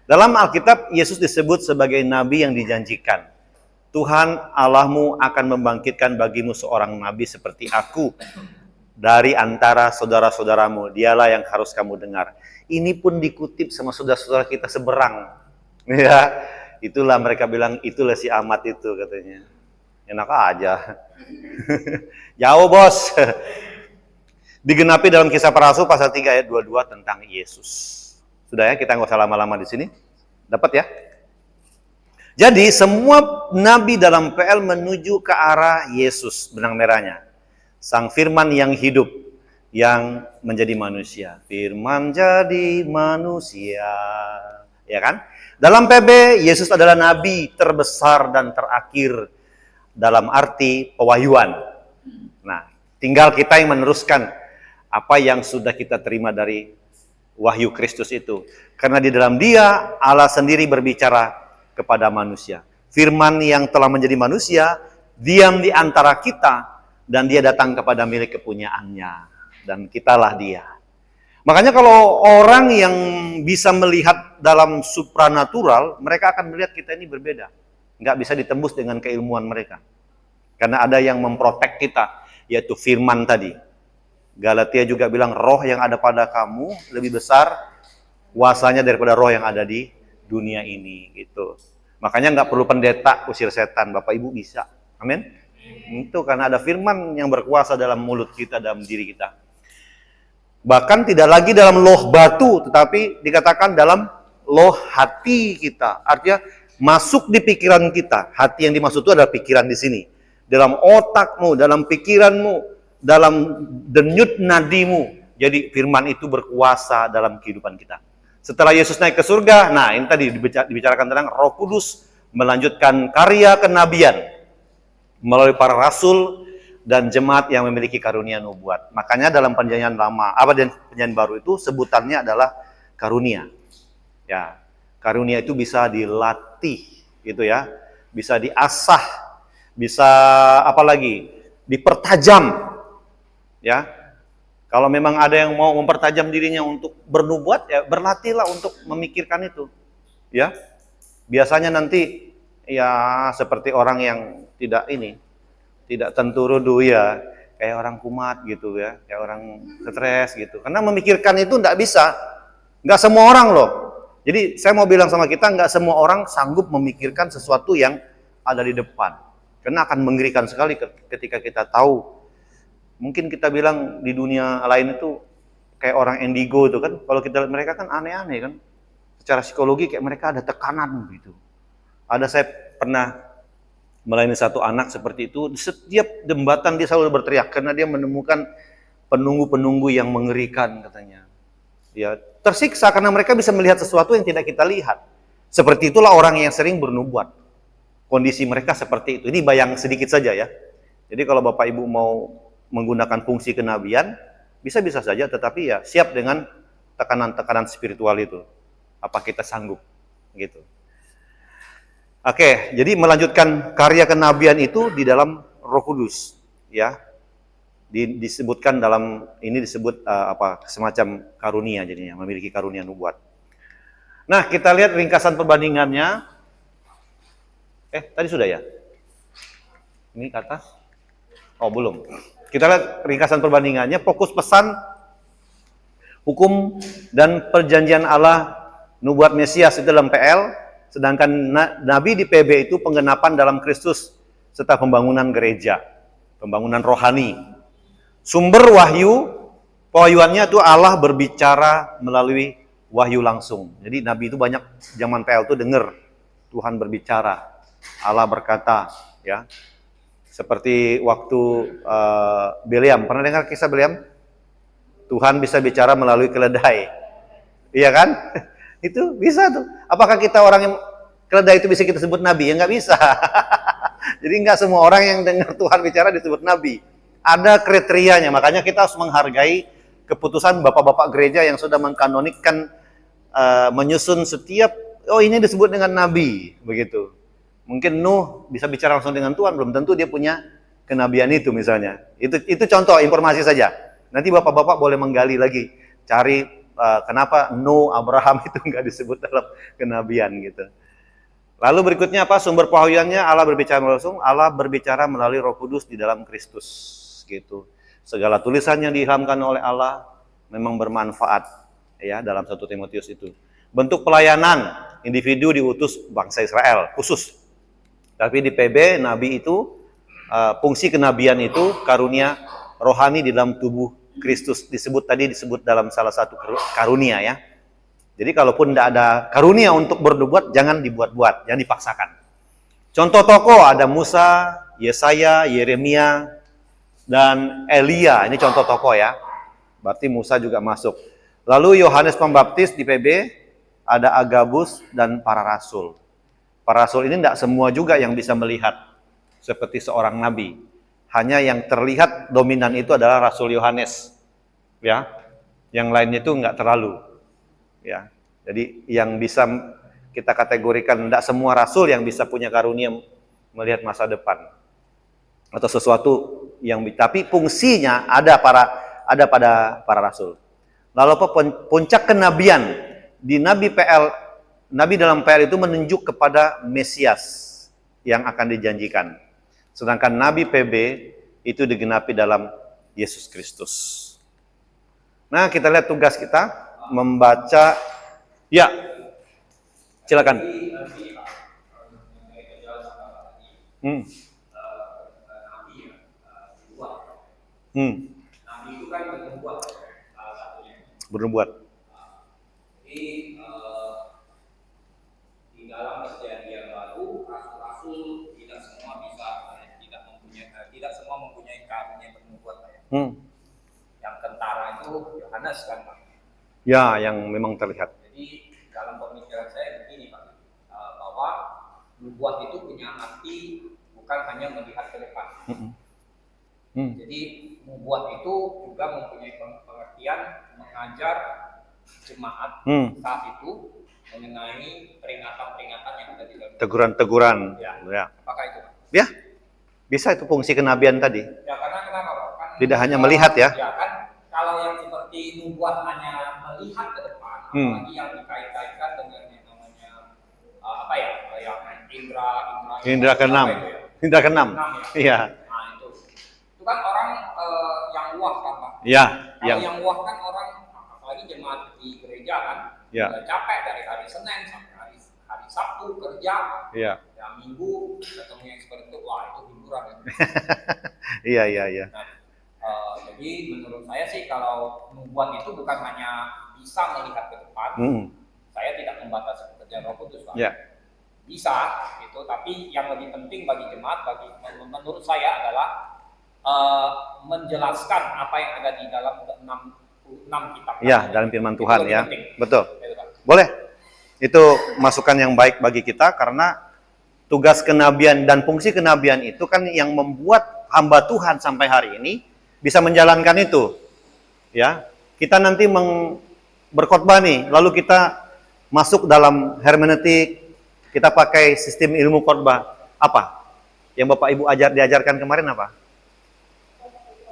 Dalam Alkitab, Yesus disebut sebagai nabi yang dijanjikan. Tuhan Allahmu akan membangkitkan bagimu seorang nabi seperti aku dari antara saudara-saudaramu. Dialah yang harus kamu dengar. Ini pun dikutip sama saudara-saudara kita seberang. Ya, itulah mereka bilang, itulah si Ahmad itu katanya. Enak aja. Jauh, bos. Digenapi dalam Kisah Para Rasul pasal 3 ayat 22 tentang Yesus. Sudah ya, kita nggak usah lama-lama di sini. Dapat ya? Jadi semua nabi dalam PL menuju ke arah Yesus, benang merahnya. Sang Firman yang hidup, yang menjadi manusia. Firman jadi manusia. Ya kan? Dalam PB, Yesus adalah nabi terbesar dan terakhir dalam arti pewahyuan. Nah, tinggal kita yang meneruskan apa yang sudah kita terima dari wahyu Kristus itu. Karena di dalam Dia, Allah sendiri berbicara kepada manusia. Firman yang telah menjadi manusia, diam di antara kita, dan Dia datang kepada milik kepunyaannya. Dan kitalah Dia. Makanya kalau orang yang bisa melihat dalam supranatural, mereka akan melihat kita ini berbeda. Nggak bisa ditembus dengan keilmuan mereka. Karena ada yang memprotek kita, yaitu firman tadi. Galatia juga bilang, roh yang ada pada kamu lebih besar kuasanya daripada roh yang ada di dunia ini. Gitu. Makanya nggak perlu pendeta usir setan, Bapak Ibu bisa. Amin. Itu karena ada firman yang berkuasa dalam mulut kita, dalam diri kita. Bahkan tidak lagi dalam loh batu, tetapi dikatakan dalam loh hati kita. Artinya masuk di pikiran kita. Hati yang dimaksud itu adalah pikiran di sini. Dalam otakmu, dalam pikiranmu, dalam denyut nadimu. Jadi firman itu berkuasa dalam kehidupan kita. Setelah Yesus naik ke surga, nah ini tadi dibicarakan tentang Roh Kudus melanjutkan karya kenabian melalui para rasul dan jemaat yang memiliki karunia nubuat. Makanya dalam perjanjian lama, dan perjanjian baru itu sebutannya adalah karunia. Ya, karunia itu bisa dilatih, gitu ya, bisa diasah, bisa apa lagi, dipertajam. Ya, kalau memang ada yang mau mempertajam dirinya untuk bernubuat, ya berlatihlah untuk memikirkan itu. Ya, biasanya nanti ya seperti orang yang tidak tenturudu ya, kayak orang kumat gitu ya, kayak orang stres gitu. Karena memikirkan itu tidak bisa, nggak semua orang loh. Jadi saya mau bilang sama kita, nggak semua orang sanggup memikirkan sesuatu yang ada di depan. Karena akan mengerikan sekali ketika kita tahu. Mungkin kita bilang di dunia lain itu kayak orang indigo itu kan, kalau kita lihat mereka kan aneh-aneh kan. Secara psikologi kayak mereka ada tekanan gitu. Saya pernah melayani satu anak seperti itu, di setiap jembatan dia selalu berteriak karena dia menemukan penunggu-penunggu yang mengerikan katanya. Ya, tersiksa karena mereka bisa melihat sesuatu yang tidak kita lihat. Seperti itulah orang yang sering bernubuat. Kondisi mereka seperti itu. Ini bayang sedikit saja ya. Jadi kalau Bapak Ibu mau menggunakan fungsi kenabian, bisa-bisa saja, tetapi ya siap dengan tekanan-tekanan spiritual itu. Apa kita sanggup? Gitu. Oke, jadi melanjutkan karya kenabian itu di dalam Roh Kudus, ya. Disebutkan dalam ini disebut semacam karunia jadinya, memiliki karunia nubuat. Nah, kita lihat ringkasan perbandingannya. Tadi sudah ya? Ini ke atas? Oh, belum. Kita lihat ringkasan perbandingannya, fokus pesan, hukum, dan perjanjian Allah, nubuat Mesias itu dalam PL, sedangkan Nabi di PB itu penggenapan dalam Kristus, serta pembangunan gereja, pembangunan rohani. Sumber wahyu, pewahyuannya itu Allah berbicara melalui wahyu langsung. Jadi Nabi itu banyak zaman PL itu dengar Tuhan berbicara, Allah berkata, ya. Seperti waktu Bileam, pernah dengar kisah Bileam? Tuhan bisa bicara melalui keledai, iya kan? Itu bisa tuh. Apakah kita orang yang keledai itu bisa kita sebut nabi? Ya nggak bisa. Jadi nggak semua orang yang dengar Tuhan bicara disebut nabi. Ada kriterianya, makanya kita harus menghargai keputusan bapak-bapak gereja yang sudah mengkanonikkan, menyusun setiap, ini disebut dengan nabi, begitu. Mungkin Nuh bisa bicara langsung dengan Tuhan, belum tentu dia punya kenabian itu misalnya. Itu contoh informasi saja. Nanti bapak-bapak boleh menggali lagi, cari kenapa Nuh, Abraham itu nggak disebut dalam kenabian gitu. Lalu berikutnya apa? Sumber pewahyuannya Allah berbicara langsung, Allah berbicara melalui Roh Kudus di dalam Kristus gitu. Segala tulisan yang diilhamkan oleh Allah memang bermanfaat ya dalam 1 Timotius itu. Bentuk pelayanan, individu diutus bangsa Israel khusus. Tapi di PB, Nabi itu, fungsi kenabian itu karunia rohani di dalam tubuh Kristus disebut dalam salah satu karunia ya. Jadi kalaupun tidak ada karunia untuk bernubuat, jangan dibuat-buat, jangan dipaksakan. Contoh tokoh ada Musa, Yesaya, Yeremia, dan Elia. Ini contoh tokoh ya. Berarti Musa juga masuk. Lalu Yohanes Pembaptis di PB, ada Agabus dan para rasul. Para rasul ini tidak semua juga yang bisa melihat seperti seorang nabi. Hanya yang terlihat dominan itu adalah Rasul Yohanes. Ya. Yang lainnya itu enggak terlalu. Ya. Jadi yang bisa kita kategorikan tidak semua rasul yang bisa punya karunia melihat masa depan. Atau sesuatu yang tapi fungsinya ada pada para rasul. Lalu apa puncak kenabian di nabi dalam PL itu menunjuk kepada Mesias yang akan dijanjikan. Sedangkan nabi PB itu digenapi dalam Yesus Kristus. Nah, kita lihat tugas kita membaca. Ya, silakan. Nabi itu kan bernubuat salah satunya. Bernubuat. Jadi di dalam perjanjian baru rasul-rasul tidak semua mempunyai karunia bernubuat ya. Yang tentara itu Yohanes kan Pak. Ya, yang memang terlihat. Jadi dalam pemikiran saya begini Pak, bahwa nubuat itu punya arti bukan hanya melihat ke depan. Jadi nubuat itu juga mempunyai pengertian mengajar jemaat saat itu mengenai peringatan-peringatan yang ada di dalam teguran-teguran. Ya. Apakah itu? Ya, bisa itu fungsi kenabian tadi. Ya karena kenapa Pak? Kan, tidak hanya melihat ya. Ya kan kalau yang seperti nubuat hanya melihat ke depan, apalagi yang dikait-kaitkan dengan yang namanya apa ya? Yang Indra keenam. Ya? Indra keenam. Iya. Nah itu kan orang yang wah kan Pak. Iya. Yang wah kan orang apalagi jemaat di gereja kan. Ya. Udah capek dari hari Senin sampai hari Sabtu kerja. Iya. Ya Minggu ketemu yang seperti itu, wah itu hiburan. Iya. Nah, jadi menurut saya sih kalau nubuat itu bukan hanya bisa melihat ke depan. Saya tidak membatasi pekerjaan Roh Kudus Pak. Ya. Bisa gitu, tapi yang lebih penting bagi jemaat, menurut saya adalah menjelaskan apa yang ada di dalam 6 kitab. Ya, dalam firman Tuhan ya. Penting. Betul. Boleh. Itu masukan yang baik bagi kita karena tugas kenabian dan fungsi kenabian itu kan yang membuat hamba Tuhan sampai hari ini bisa menjalankan itu. Ya. Kita nanti berkhotbah nih, lalu kita masuk dalam hermeneutik, kita pakai sistem ilmu khotbah. Apa? Yang Bapak Ibu diajarkan kemarin apa?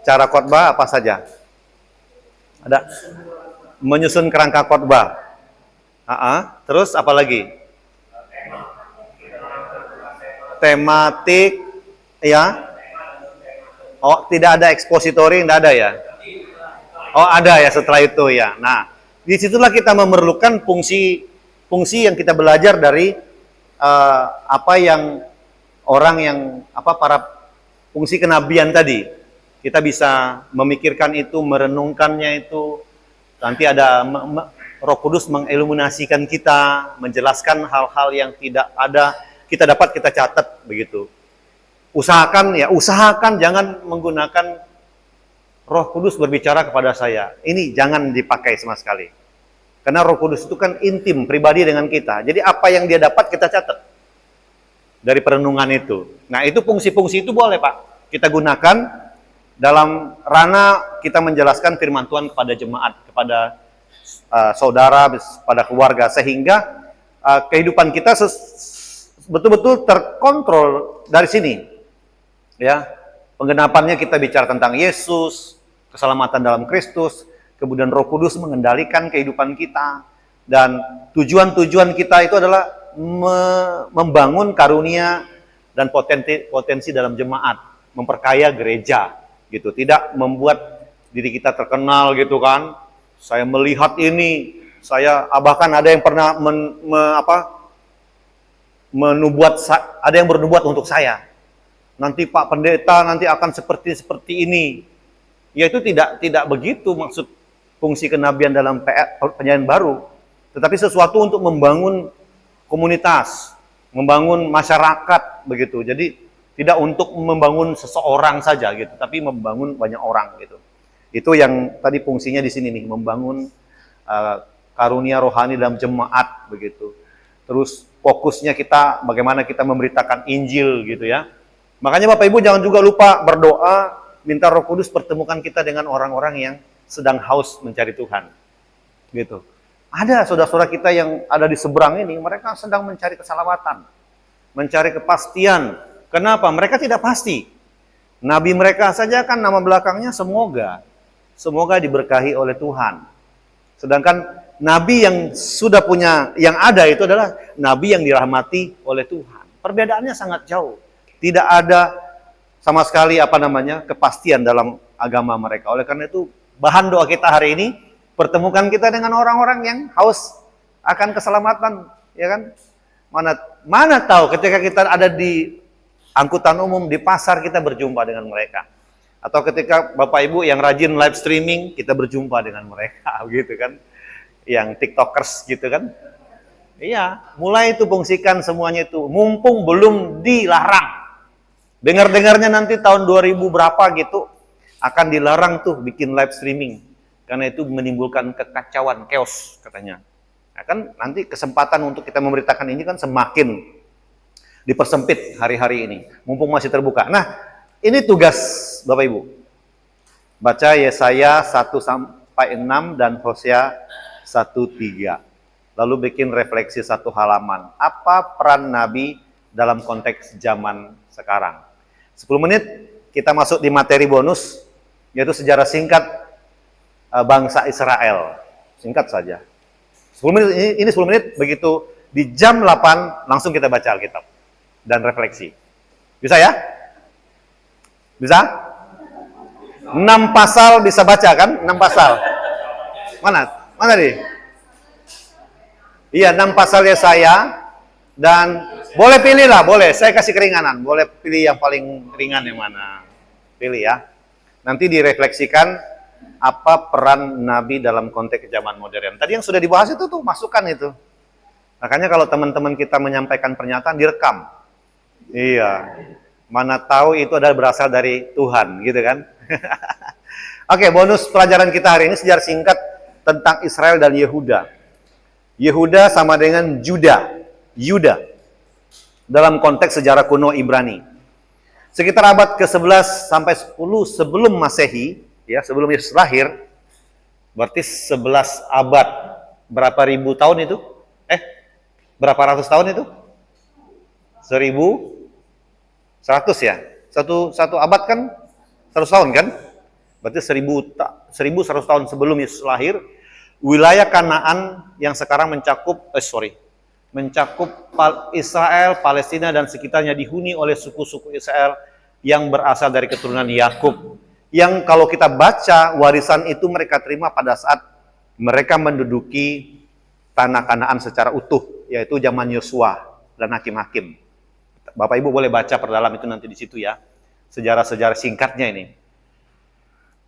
Cara khotbah apa saja? Ada menyusun kerangka khotbah. Terus apa lagi? Tematik, ya. Oh, tidak ada ekspositori, tidak ada ya? Oh, ada ya setelah itu ya. Nah, disitulah kita memerlukan fungsi yang kita belajar dari apa yang para fungsi kenabian tadi. Kita bisa memikirkan itu, merenungkannya itu. Nanti ada Roh Kudus mengiluminasikan kita, menjelaskan hal-hal yang tidak ada, kita catat begitu. Usahakan jangan menggunakan Roh Kudus berbicara kepada saya. Ini jangan dipakai sama sekali. Karena Roh Kudus itu kan intim, pribadi dengan kita. Jadi apa yang dia dapat kita catat dari perenungan itu. Nah, itu fungsi-fungsi itu boleh Pak kita gunakan dalam ranah kita menjelaskan firman Tuhan kepada jemaat, kepada saudara, pada keluarga, sehingga kehidupan kita betul-betul terkontrol dari sini. Ya, penggenapannya kita bicara tentang Yesus, keselamatan dalam Kristus, kemudian Roh Kudus mengendalikan kehidupan kita, dan tujuan kita itu adalah membangun karunia dan potensi dalam jemaat, memperkaya gereja. Gitu, tidak membuat diri kita terkenal gitu kan. Saya melihat ini, bahkan ada yang pernah ada yang bernubuat untuk saya. Nanti Pak Pendeta nanti akan seperti ini. Yaitu tidak begitu maksud fungsi kenabian dalam perjanjian baru, tetapi sesuatu untuk membangun komunitas, membangun masyarakat begitu. Jadi tidak untuk membangun seseorang saja gitu, tapi membangun banyak orang gitu. Itu yang tadi fungsinya di sini nih, membangun karunia rohani dalam jemaat begitu. Terus fokusnya kita bagaimana kita memberitakan Injil gitu ya. Makanya Bapak Ibu jangan juga lupa berdoa, minta Roh Kudus pertemukan kita dengan orang-orang yang sedang haus mencari Tuhan. Gitu. Ada saudara-saudara kita yang ada di seberang ini, mereka sedang mencari keselamatan, mencari kepastian. Kenapa? Mereka tidak pasti. Nabi mereka saja kan nama belakangnya semoga. Semoga diberkahi oleh Tuhan. Sedangkan nabi yang sudah punya, yang ada itu adalah nabi yang dirahmati oleh Tuhan. Perbedaannya sangat jauh. Tidak ada sama sekali kepastian dalam agama mereka. Oleh karena itu, bahan doa kita hari ini, pertemukan kita dengan orang-orang yang haus akan keselamatan, ya kan? Mana tahu ketika kita ada di angkutan umum, di pasar, kita berjumpa dengan mereka. Atau ketika Bapak Ibu yang rajin live streaming, kita berjumpa dengan mereka, gitu kan? Yang TikTokers gitu kan? Iya, mulai itu fungsikan semuanya itu, mumpung belum dilarang. Dengar-dengarnya nanti tahun 2000 berapa gitu, akan dilarang tuh bikin live streaming. Karena itu menimbulkan kekacauan, chaos katanya. Nah, kan nanti kesempatan untuk kita memberitakan ini kan semakin dipersempit hari-hari ini. Mumpung masih terbuka. Nah, ini tugas Bapak Ibu. Baca Yesaya 1-6 dan Hosea 1-3. Lalu bikin refleksi satu halaman. Apa peran Nabi dalam konteks zaman sekarang? 10 menit kita masuk di materi bonus, yaitu sejarah singkat bangsa Israel. Singkat saja. 10 menit, ini 10 menit, begitu di jam 8 langsung kita baca Alkitab dan refleksi. Bisa ya? Bisa? 6 pasal bisa baca kan? 6 pasal. Mana? Mana nih? Iya, 6 pasal Yesaya. Dan boleh pilih lah, boleh. Saya kasih keringanan. Boleh pilih yang paling ringan yang mana. Pilih ya. Nanti direfleksikan apa peran Nabi dalam konteks zaman modern. Tadi yang sudah dibahas itu tuh, masukkan itu. Makanya kalau teman-teman kita menyampaikan pernyataan, direkam. Iya. Mana tahu itu adalah berasal dari Tuhan, gitu kan? Oke, bonus pelajaran kita hari ini sejarah singkat tentang Israel dan Yehuda. Yehuda sama dengan Yuda dalam konteks sejarah kuno Ibrani. Sekitar abad ke-11 sampai 10 sebelum Masehi, ya, sebelum Yesus lahir, berarti 11 abad. Berapa ribu tahun itu? Berapa ratus tahun itu? 1100 ya? Satu abad kan 100 tahun kan? Berarti 1100 tahun sebelum Yesus lahir, wilayah Kanaan yang sekarang mencakup Israel, Palestina dan sekitarnya dihuni oleh suku-suku Israel yang berasal dari keturunan Yakub. Yang kalau kita baca warisan itu mereka terima pada saat mereka menduduki tanah Kanaan secara utuh, yaitu zaman Yosua dan hakim-hakim. Bapak Ibu boleh baca perdalam itu nanti di situ ya. Sejarah-sejarah singkatnya ini.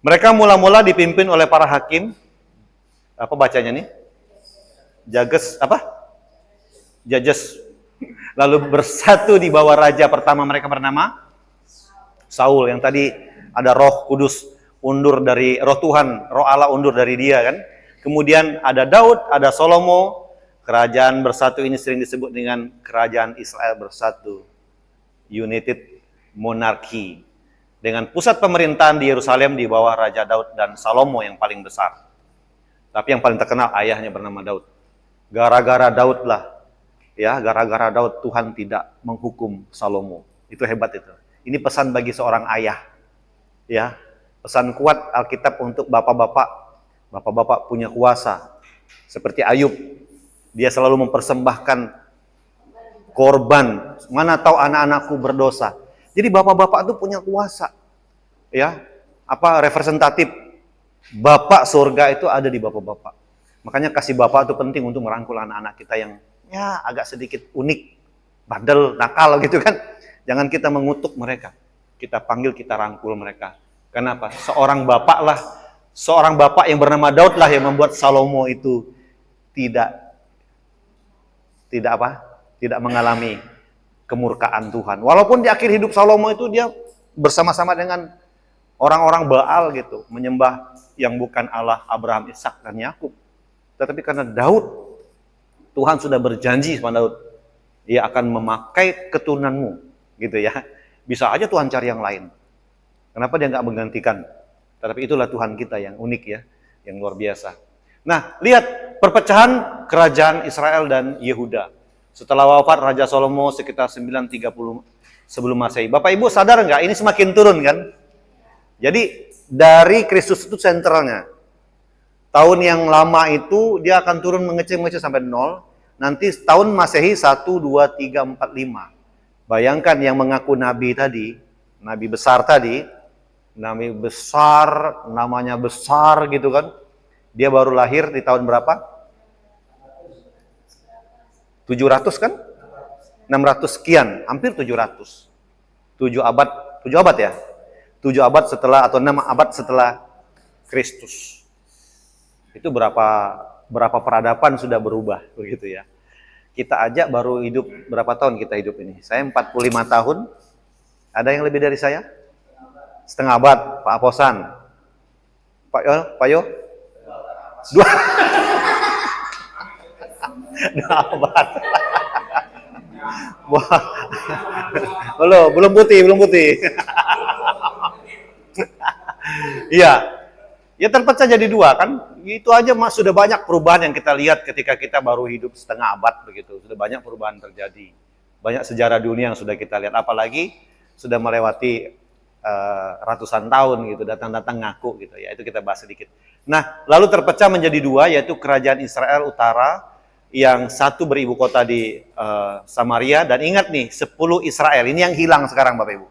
Mereka mula-mula dipimpin oleh para hakim. Apa bacanya nih? Judges. Lalu bersatu di bawah raja pertama mereka bernama Saul, yang tadi ada Roh Kudus undur dari Roh Tuhan, Roh Allah undur dari dia kan. Kemudian ada Daud, ada Salomo. Kerajaan bersatu ini sering disebut dengan kerajaan Israel bersatu, United Monarchy, dengan pusat pemerintahan di Yerusalem di bawah Raja Daud dan Salomo yang paling besar. Tapi yang paling terkenal ayahnya bernama Daud. Gara-gara Daud lah, ya, gara-gara Daud Tuhan tidak menghukum Salomo. Itu hebat itu. Ini pesan bagi seorang ayah, ya, pesan kuat Alkitab untuk bapak-bapak. Bapak-bapak punya kuasa. Seperti Ayub, dia selalu mempersembahkan korban. Mana tahu anak-anakku berdosa. Jadi bapak-bapak itu punya kuasa, ya, representatif. Bapak surga itu ada di bapak-bapak. Makanya kasih bapak itu penting untuk merangkul anak-anak kita yang ya agak sedikit unik, bandel, nakal gitu kan. Jangan kita mengutuk mereka. Kita panggil, kita rangkul mereka. Kenapa? Seorang bapak yang bernama Daud lah yang membuat Salomo itu tidak tidak mengalami kemurkaan Tuhan. Walaupun di akhir hidup Salomo itu dia bersama-sama dengan orang-orang Baal gitu, menyembah yang bukan Allah Abraham, Ishak dan Yakub. Tetapi karena Daud, Tuhan sudah berjanji sama Daud, dia akan memakai keturunanmu, gitu ya. Bisa aja Tuhan cari yang lain. Kenapa dia nggak menggantikan? Tetapi itulah Tuhan kita yang unik ya, yang luar biasa. Nah, lihat perpecahan kerajaan Israel dan Yehuda. Setelah wafat Raja Salomo sekitar 930 sebelum Masehi. Bapak Ibu sadar nggak? Ini semakin turun kan? Jadi dari Kristus itu sentralnya. Tahun yang lama itu dia akan turun mengecil-mengecil sampai 0. Nanti tahun Masehi 1, 2, 3, 4, 5. Bayangkan yang mengaku nabi tadi, nabi besar tadi, nabi besar, namanya besar gitu kan. Dia baru lahir di tahun berapa? 700 kan? 600 sekian, hampir 700. 7 abad ya? 7 abad setelah atau 6 abad setelah Kristus. Itu berapa peradaban sudah berubah begitu ya. Kita aja baru hidup berapa tahun kita hidup ini? Saya 45 tahun. Ada yang lebih dari saya? Setengah abad, Pak Aposan. Pak Yo? 2 abad. Wah. Belum putih. Iya. Ya terpecah jadi 2 kan. Itu aja mas sudah banyak perubahan yang kita lihat ketika kita baru hidup setengah abad begitu. Sudah banyak perubahan terjadi. Banyak sejarah dunia yang sudah kita lihat. Apalagi sudah melewati ratusan tahun gitu, datang-datang ngaku gitu ya. Itu kita bahas sedikit. Nah, lalu terpecah menjadi 2, yaitu kerajaan Israel utara yang satu beribu kota di Samaria. Dan ingat nih, 10 Israel ini yang hilang sekarang Bapak Ibu.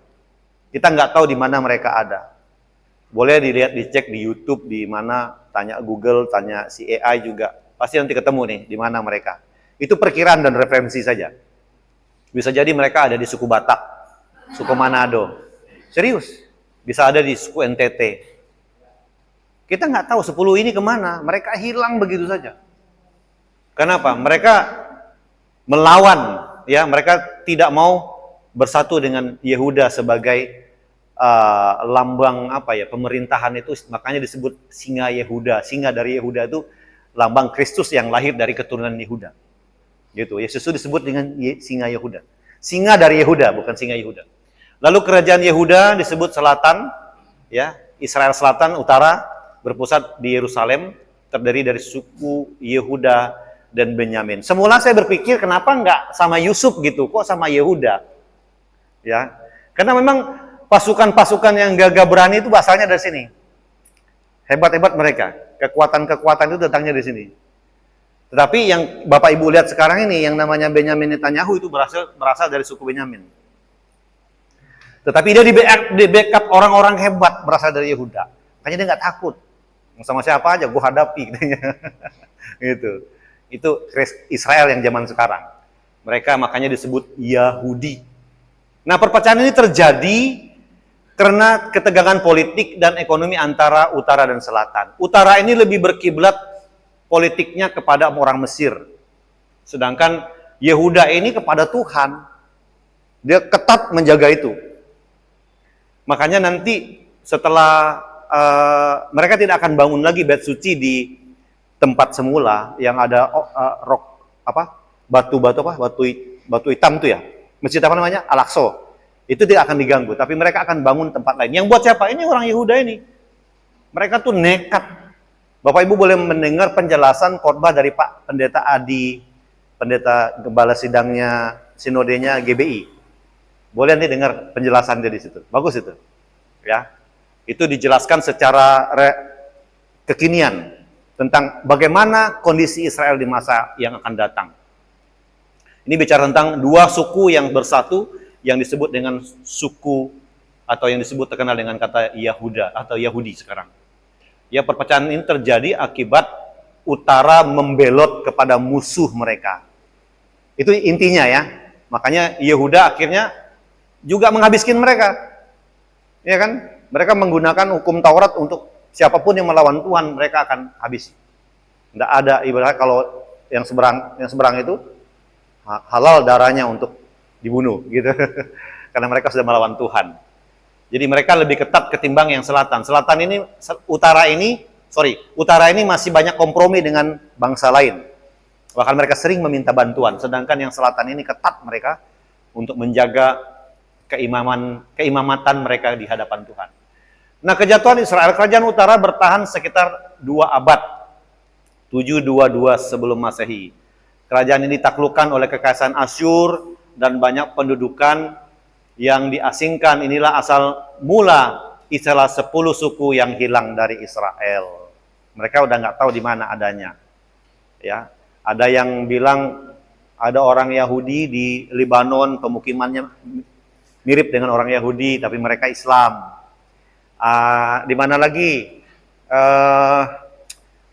Kita nggak tahu di mana mereka ada. Boleh dilihat, dicek di YouTube, di mana, tanya Google, tanya si AI juga. Pasti nanti ketemu nih, di mana mereka. Itu perkiraan dan referensi saja. Bisa jadi mereka ada di suku Batak, suku Manado. Serius, bisa ada di suku NTT. Kita nggak tahu 10 ini kemana, mereka hilang begitu saja. Kenapa? Mereka melawan, ya, mereka tidak mau bersatu dengan Yehuda sebagai lambang pemerintahan itu, makanya disebut singa Yehuda. Singa dari Yehuda itu lambang Kristus yang lahir dari keturunan Yehuda. Gitu. Yesus itu disebut dengan singa Yehuda. Singa dari Yehuda, bukan singa Yehuda. Lalu kerajaan Yehuda disebut selatan, ya, Israel selatan utara berpusat di Yerusalem, terdiri dari suku Yehuda dan Benyamin. Semula saya berpikir kenapa nggak sama Yusuf gitu, kok sama Yehuda? Ya, karena memang pasukan-pasukan yang gagah berani itu asalnya dari sini. Hebat-hebat mereka. Kekuatan-kekuatan itu datangnya dari sini. Tetapi yang Bapak Ibu lihat sekarang ini, yang namanya Benyamin Netanyahu itu berasal dari suku Benyamin. Tetapi dia di backup orang-orang hebat berasal dari Yehuda. Makanya dia nggak takut. Sama siapa aja, gue hadapi. Gitu. Itu Israel yang zaman sekarang. Mereka makanya disebut Yahudi. Nah, perpecahan ini terjadi karena ketegangan politik dan ekonomi antara utara dan selatan. Utara ini lebih berkiblat politiknya kepada orang Mesir. Sedangkan Yehuda ini kepada Tuhan. Dia ketat menjaga itu. Makanya nanti setelah mereka tidak akan bangun lagi bait suci di tempat semula yang ada batu hitam itu ya. Masjid apa namanya? Al-Aqsa. Itu tidak akan diganggu, tapi mereka akan bangun tempat lain. Yang buat siapa? Ini orang Yehuda ini. Mereka tuh nekat. Bapak Ibu boleh mendengar penjelasan khotbah dari Pak Pendeta Adi, pendeta gembala sidangnya sinodenya GBI. Boleh nanti dengar penjelasan dia di situ. Bagus itu. Ya. Itu dijelaskan secara kekinian tentang bagaimana kondisi Israel di masa yang akan datang. Ini bicara tentang 2 suku yang bersatu, yang disebut dengan suku atau yang disebut terkenal dengan kata Yahuda atau Yahudi sekarang. Ya, perpecahan ini terjadi akibat utara membelot kepada musuh mereka. Itu intinya ya. Makanya Yehuda akhirnya juga menghabiskan mereka. Ya kan? Mereka menggunakan hukum Taurat untuk siapapun yang melawan Tuhan, mereka akan habisi. Tidak ada ibarat kalau yang seberang itu halal darahnya untuk dibunuh gitu. Karena mereka sudah melawan Tuhan. Jadi mereka lebih ketat ketimbang yang selatan. Utara ini masih banyak kompromi dengan bangsa lain. Bahkan mereka sering meminta bantuan, sedangkan yang selatan ini ketat mereka untuk menjaga keimamatan mereka di hadapan Tuhan. Nah, kejatuhan Israel, kerajaan utara bertahan sekitar 2 abad. 722 sebelum Masehi. Kerajaan ini ditaklukkan oleh kekaisaran Asyur dan banyak pendudukan yang diasingkan. Inilah asal mula istilah 10 suku yang hilang dari Israel. Mereka udah nggak tahu di mana adanya. Ya, ada yang bilang ada orang Yahudi di Lebanon, pemukimannya mirip dengan orang Yahudi, tapi mereka Islam. Di mana lagi?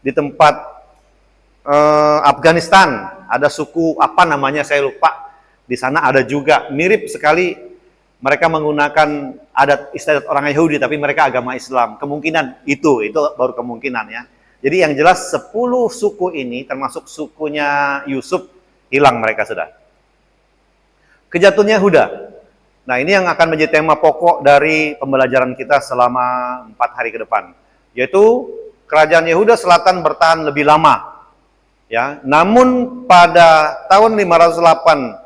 Di tempat Afghanistan ada suku apa namanya saya lupa. Di sana ada juga mirip sekali. Mereka menggunakan adat istiadat orang Yahudi, tapi mereka agama Islam. Kemungkinan itu baru kemungkinan ya. Jadi yang jelas 10 suku ini, termasuk sukunya Yusuf, hilang mereka sudah. Kejatuhan Yehuda. Nah, ini yang akan menjadi tema pokok dari pembelajaran kita selama 4 hari ke depan. Yaitu kerajaan Yehuda Selatan bertahan lebih lama. Ya, namun pada tahun 586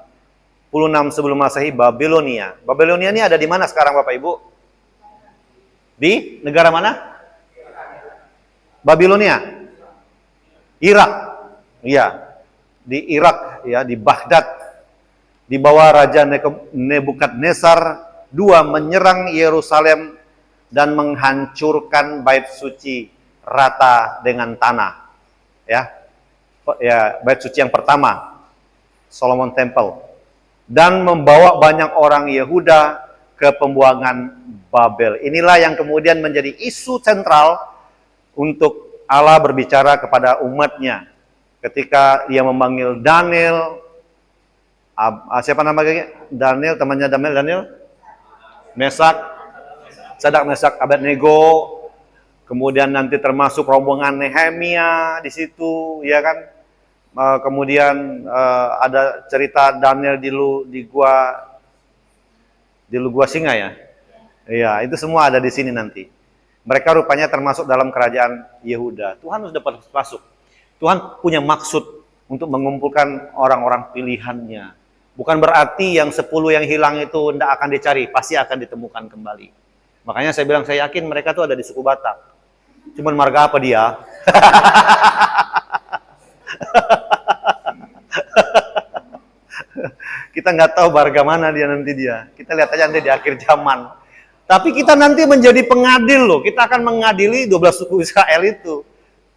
sebelum Masehi, Babilonia. Babilonia ini ada di mana sekarang Bapak Ibu? Di negara mana? Babilonia. Irak. Iya. Di Irak ya, di Baghdad. Di bawah Raja Nebukadnezar II menyerang Yerusalem dan menghancurkan bait suci rata dengan tanah. Ya, bait suci yang pertama, Solomon Temple, dan membawa banyak orang Yehuda ke pembuangan Babel. Inilah yang kemudian menjadi isu sentral untuk Allah berbicara kepada umatnya ketika dia memanggil Daniel. Siapa namanya? Daniel, temannya Daniel? Mesak, Sadak, Mesak, Abednego. Kemudian nanti termasuk rombongan Nehemia di situ, ya kan? Kemudian ada cerita Daniel di gua singa ya. Iya, itu semua ada di sini nanti. Mereka rupanya termasuk dalam kerajaan Yehuda. Tuhan sudah masuk. Tuhan punya maksud untuk mengumpulkan orang-orang pilihannya. Bukan berarti yang 10 yang hilang itu tidak akan dicari, pasti akan ditemukan kembali. Makanya saya bilang, saya yakin mereka tuh ada di suku Batak. Cuman marga apa dia? Kita nggak tahu marga mana dia nanti dia. Kita lihat aja nanti di akhir zaman. Tapi kita nanti menjadi pengadil loh. Kita akan mengadili 12 suku Israel itu.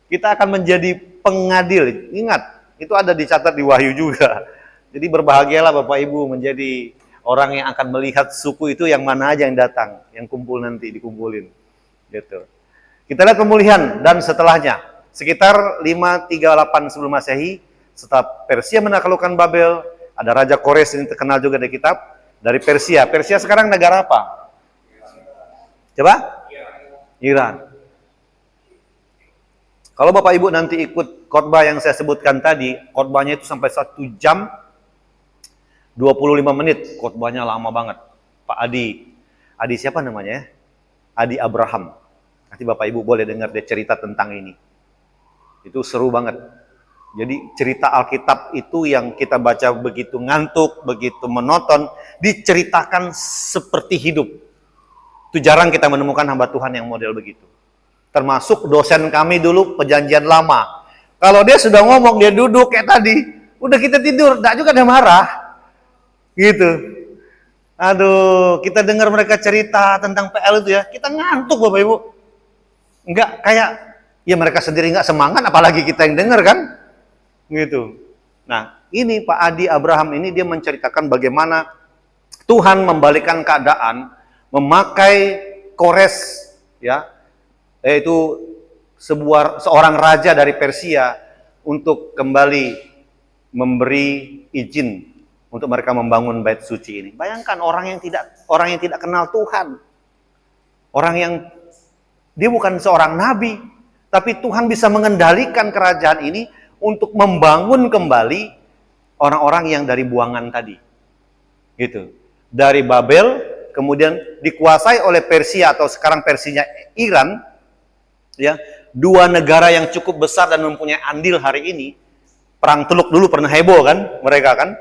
Kita akan menjadi pengadil. Ingat, itu ada dicatat di Wahyu juga. Jadi berbahagialah Bapak Ibu menjadi orang yang akan melihat suku itu yang mana aja yang datang, yang kumpul nanti dikumpulin. Gitu. Kita lihat pemulihan dan setelahnya. Sekitar 538 sebelum Masehi, setelah Persia menaklukkan Babel, ada Raja Kores, ini terkenal juga di kitab, dari Persia. Persia sekarang negara apa? Coba? Iran. Kalau Bapak Ibu nanti ikut khotbah yang saya sebutkan tadi, khotbahnya itu sampai 1 jam 25 menit, khotbahnya lama banget. Pak Adi siapa namanya ya? Adi Abraham. Nanti Bapak Ibu boleh dengar dia cerita tentang ini. Itu seru banget. Jadi cerita Alkitab itu yang kita baca begitu ngantuk, begitu monoton, diceritakan seperti hidup. Itu jarang kita menemukan hamba Tuhan yang model begitu. Termasuk dosen kami dulu perjanjian lama. Kalau dia sudah ngomong, dia duduk kayak tadi, udah kita tidur, enggak juga dia marah. Gitu. Aduh, kita dengar mereka cerita tentang PL itu ya, kita ngantuk Bapak Ibu. Enggak kayak, ya mereka sendiri enggak semangat, apalagi kita yang dengar kan. Gitu. Nah, ini Pak Adi Abraham ini dia menceritakan bagaimana Tuhan membalikkan keadaan, memakai Kores, ya, yaitu seorang raja dari Persia untuk kembali memberi izin untuk mereka membangun bait suci ini. Bayangkan orang yang tidak kenal Tuhan. Orang yang dia bukan seorang nabi, tapi Tuhan bisa mengendalikan kerajaan ini untuk membangun kembali orang-orang yang dari buangan tadi. Gitu. Dari Babel, kemudian dikuasai oleh Persia atau sekarang versinya Iran, ya, dua negara yang cukup besar dan mempunyai andil hari ini. Perang Teluk dulu pernah heboh kan mereka kan,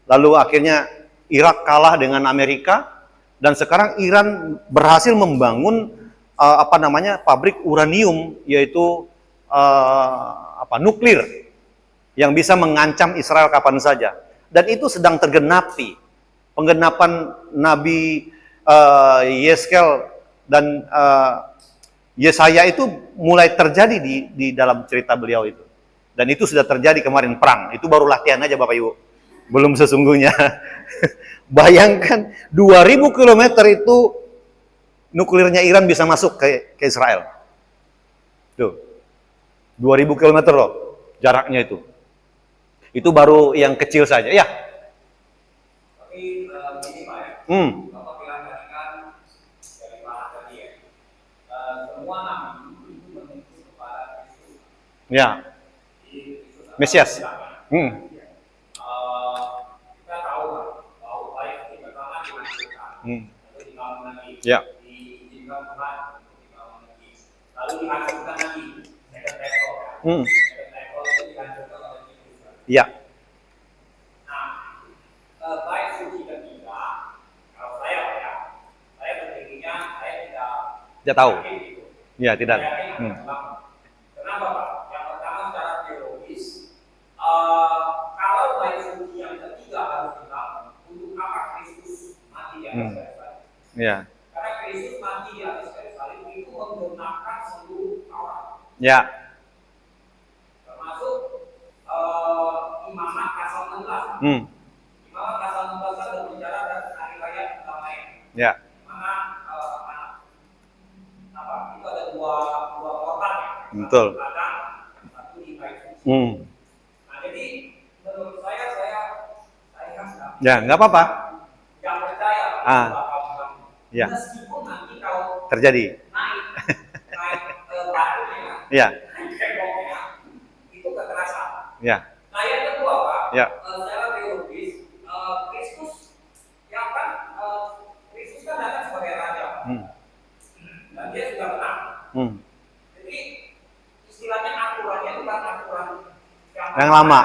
lalu akhirnya Irak kalah dengan Amerika, dan sekarang Iran berhasil membangun pabrik uranium, yaitu nuklir yang bisa mengancam Israel kapan saja, dan itu sedang tergenapi. Penggenapan Nabi Yeskel dan Yesaya itu mulai terjadi di dalam cerita beliau itu. Dan itu sudah terjadi kemarin perang. Itu baru latihan aja Bapak Ibu. Belum sesungguhnya. Bayangkan 2000 km itu nuklirnya Iran bisa masuk ke Israel. Tuh. 2000 km loh jaraknya itu. Itu baru yang kecil saja. Ya. Tapi gini Pak ya. Bapak bilang tadi kan dari mana tadi ya. Semua nabi itu menuju kepada Kristus. Ya. Mesias. Kita tahu bahwa baik di pertama dihancurkan, lalu dibangun lagi, Ya. diizinkan Tuhan untuk dibangun lagi, lalu dihancurkan lagi. Second temple, second temple itu dihancurkan oleh Kristus. Ya. Nah, baik suci ketiga, kalau saya ya, saya berdirinya saya Tidak tahu. yakin gitu. Ya, tidak. Saya yakin akan dibangun. Kenapa Pak? Yang pertama secara teologis, kalau baik suci yang ketiga harus dibangun, untuk apa Kristus mati di atas kayu salib? Ya. Karena Kristus mati di atas kayu salib itu menggunakan seluruh Taurat, Ya. termasuk Imamat pasal 16. Imamat pasal 16 kan berbicara tentang hari raya kedamaian. Ya. Mana itu ada dua korban ya. Betul. Satu ladang, satu di baik suci. Nah, jadi menurut saya Ya, nggak apa-apa. yang percaya bakal bilang, Ya. meskipun nanti kalau Terjadi. naik batunya, Ya. temboknya, itu kekerasan. Ya. Nah, yang kedua Pak, Ya. secara teologis, Kristus yang kan Kristus kan datang sebagai raja, dan dia sudah menang. Jadi istilahnya aturannya itu bukan aturan Yang lama.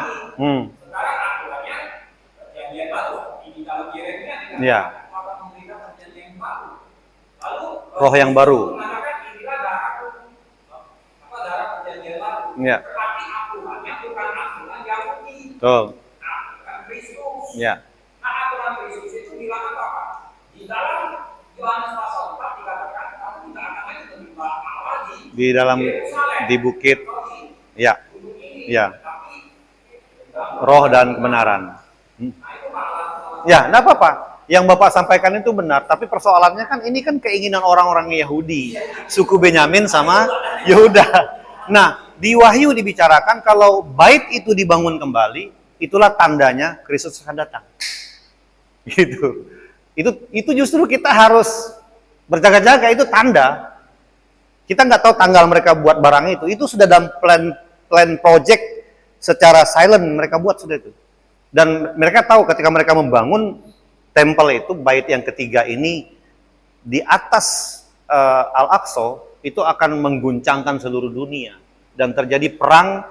Sekarang aturannya perjanjian baru di dalam Yeremia Ya. akan memberikan perjanjian baru. Lalu Roh yang baru. mengatakan inilah darahku, darah perjanjian baru. Ya. Tetapi aturannya bukan aturan Yahudi. Betul. Aturan Kristus. Ya. Nah, aturan Kristus itu bilang apa Pak? Di dalam Yohanes pasal 4 dikatakan kamu tidak akan lagi menyembah Allah Di dalam Yerusalem, di bukit. di Ya. gunung ini, Ya. tapi Roh dan kebenaran. Ya, enggak apa-apa. Yang Bapak sampaikan itu benar, tapi persoalannya kan ini kan keinginan orang-orang Yahudi, suku Benyamin sama Yehuda. Nah, di Wahyu dibicarakan kalau bait itu dibangun kembali, itulah tandanya Kristus akan datang. Gitu. Itu justru kita harus berjaga-jaga, itu tanda. Kita nggak tahu tanggal mereka buat barang itu sudah dalam plan project secara silent mereka buat sudah itu. Dan mereka tahu ketika mereka membangun tempel itu, bait yang ketiga ini di atas Al-Aqsa itu akan mengguncangkan seluruh dunia dan terjadi perang,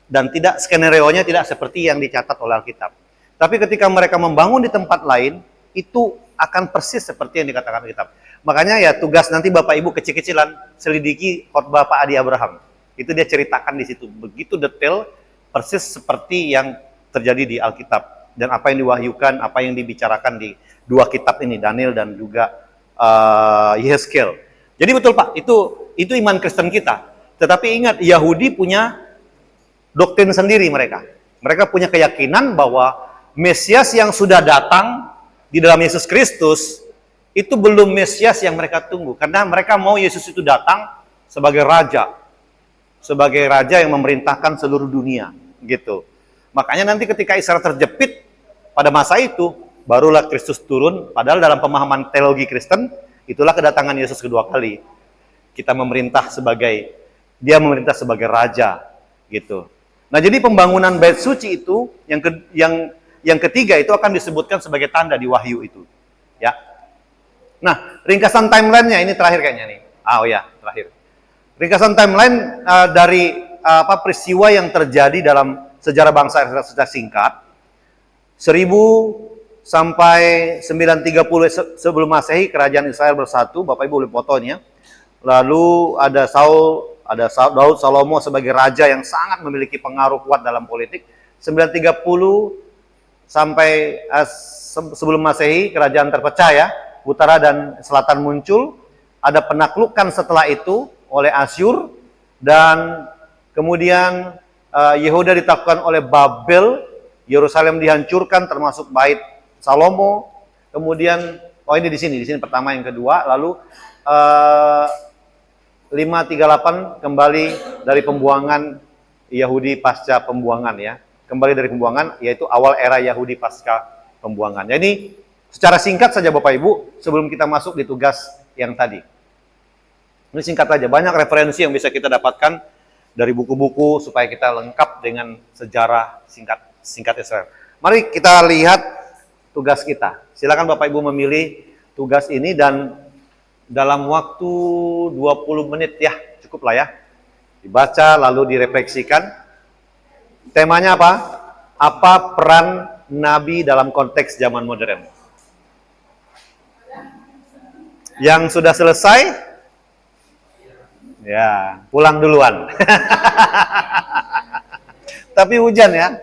dan tidak skenario-nya tidak seperti yang dicatat oleh Alkitab. Tapi ketika mereka membangun di tempat lain, itu akan persis seperti yang dikatakan Alkitab. Makanya ya tugas nanti Bapak Ibu kecil-kecilan selidiki khotbah Pak Adi Abraham. Itu dia ceritakan di situ begitu detail, persis seperti yang terjadi di Alkitab dan apa yang diwahyukan, apa yang dibicarakan di dua kitab ini, Daniel dan juga Yehezkiel. Jadi betul Pak, itu iman Kristen kita. Tetapi ingat, Yahudi punya doktrin sendiri mereka. Mereka punya keyakinan bahwa Mesias yang sudah datang di dalam Yesus Kristus itu belum Mesias yang mereka tunggu, karena mereka mau Yesus itu datang sebagai raja yang memerintahkan seluruh dunia, gitu. Makanya nanti ketika Israel terjepit pada masa itu, barulah Kristus turun. Padahal dalam pemahaman teologi Kristen, Itulah kedatangan Yesus kedua kali. Dia memerintah sebagai raja, gitu. Nah, jadi pembangunan bait suci itu yang ketiga itu akan disebutkan sebagai tanda di Wahyu itu, ya. Nah, ringkasan timeline-nya ini terakhir kayaknya nih. Oh ya, terakhir. Ringkasan timeline dari peristiwa yang terjadi dalam sejarah bangsa Israel secara singkat. 1000 sampai 930 sebelum Masehi kerajaan Israel bersatu, Bapak Ibu boleh fotonya. Lalu ada Daud Salomo sebagai raja yang sangat memiliki pengaruh kuat dalam politik. 930 sampai sebelum Masehi kerajaan terpecah ya, utara dan selatan muncul. Ada penaklukan setelah itu oleh Asyur, dan kemudian Yehuda ditaklukkan oleh Babel, Yerusalem dihancurkan termasuk bait Salomo. Kemudian ini di sini pertama, yang kedua, lalu 538 kembali dari pembuangan Yahudi pasca pembuangan ya. Kembali dari pembuangan, yaitu awal era Yahudi pasca pembuangan. Jadi secara singkat saja Bapak Ibu, sebelum kita masuk di tugas yang tadi. Ini singkat aja, banyak referensi yang bisa kita dapatkan dari buku-buku supaya kita lengkap dengan sejarah singkat Israel. Mari kita lihat tugas kita. Silakan Bapak Ibu memilih tugas ini, dan dalam waktu 20 menit ya, cukup lah ya. Dibaca lalu direfleksikan. Temanya apa? Apa peran Nabi dalam konteks zaman modern? Yang sudah selesai? Ya, pulang duluan. Tapi hujan ya.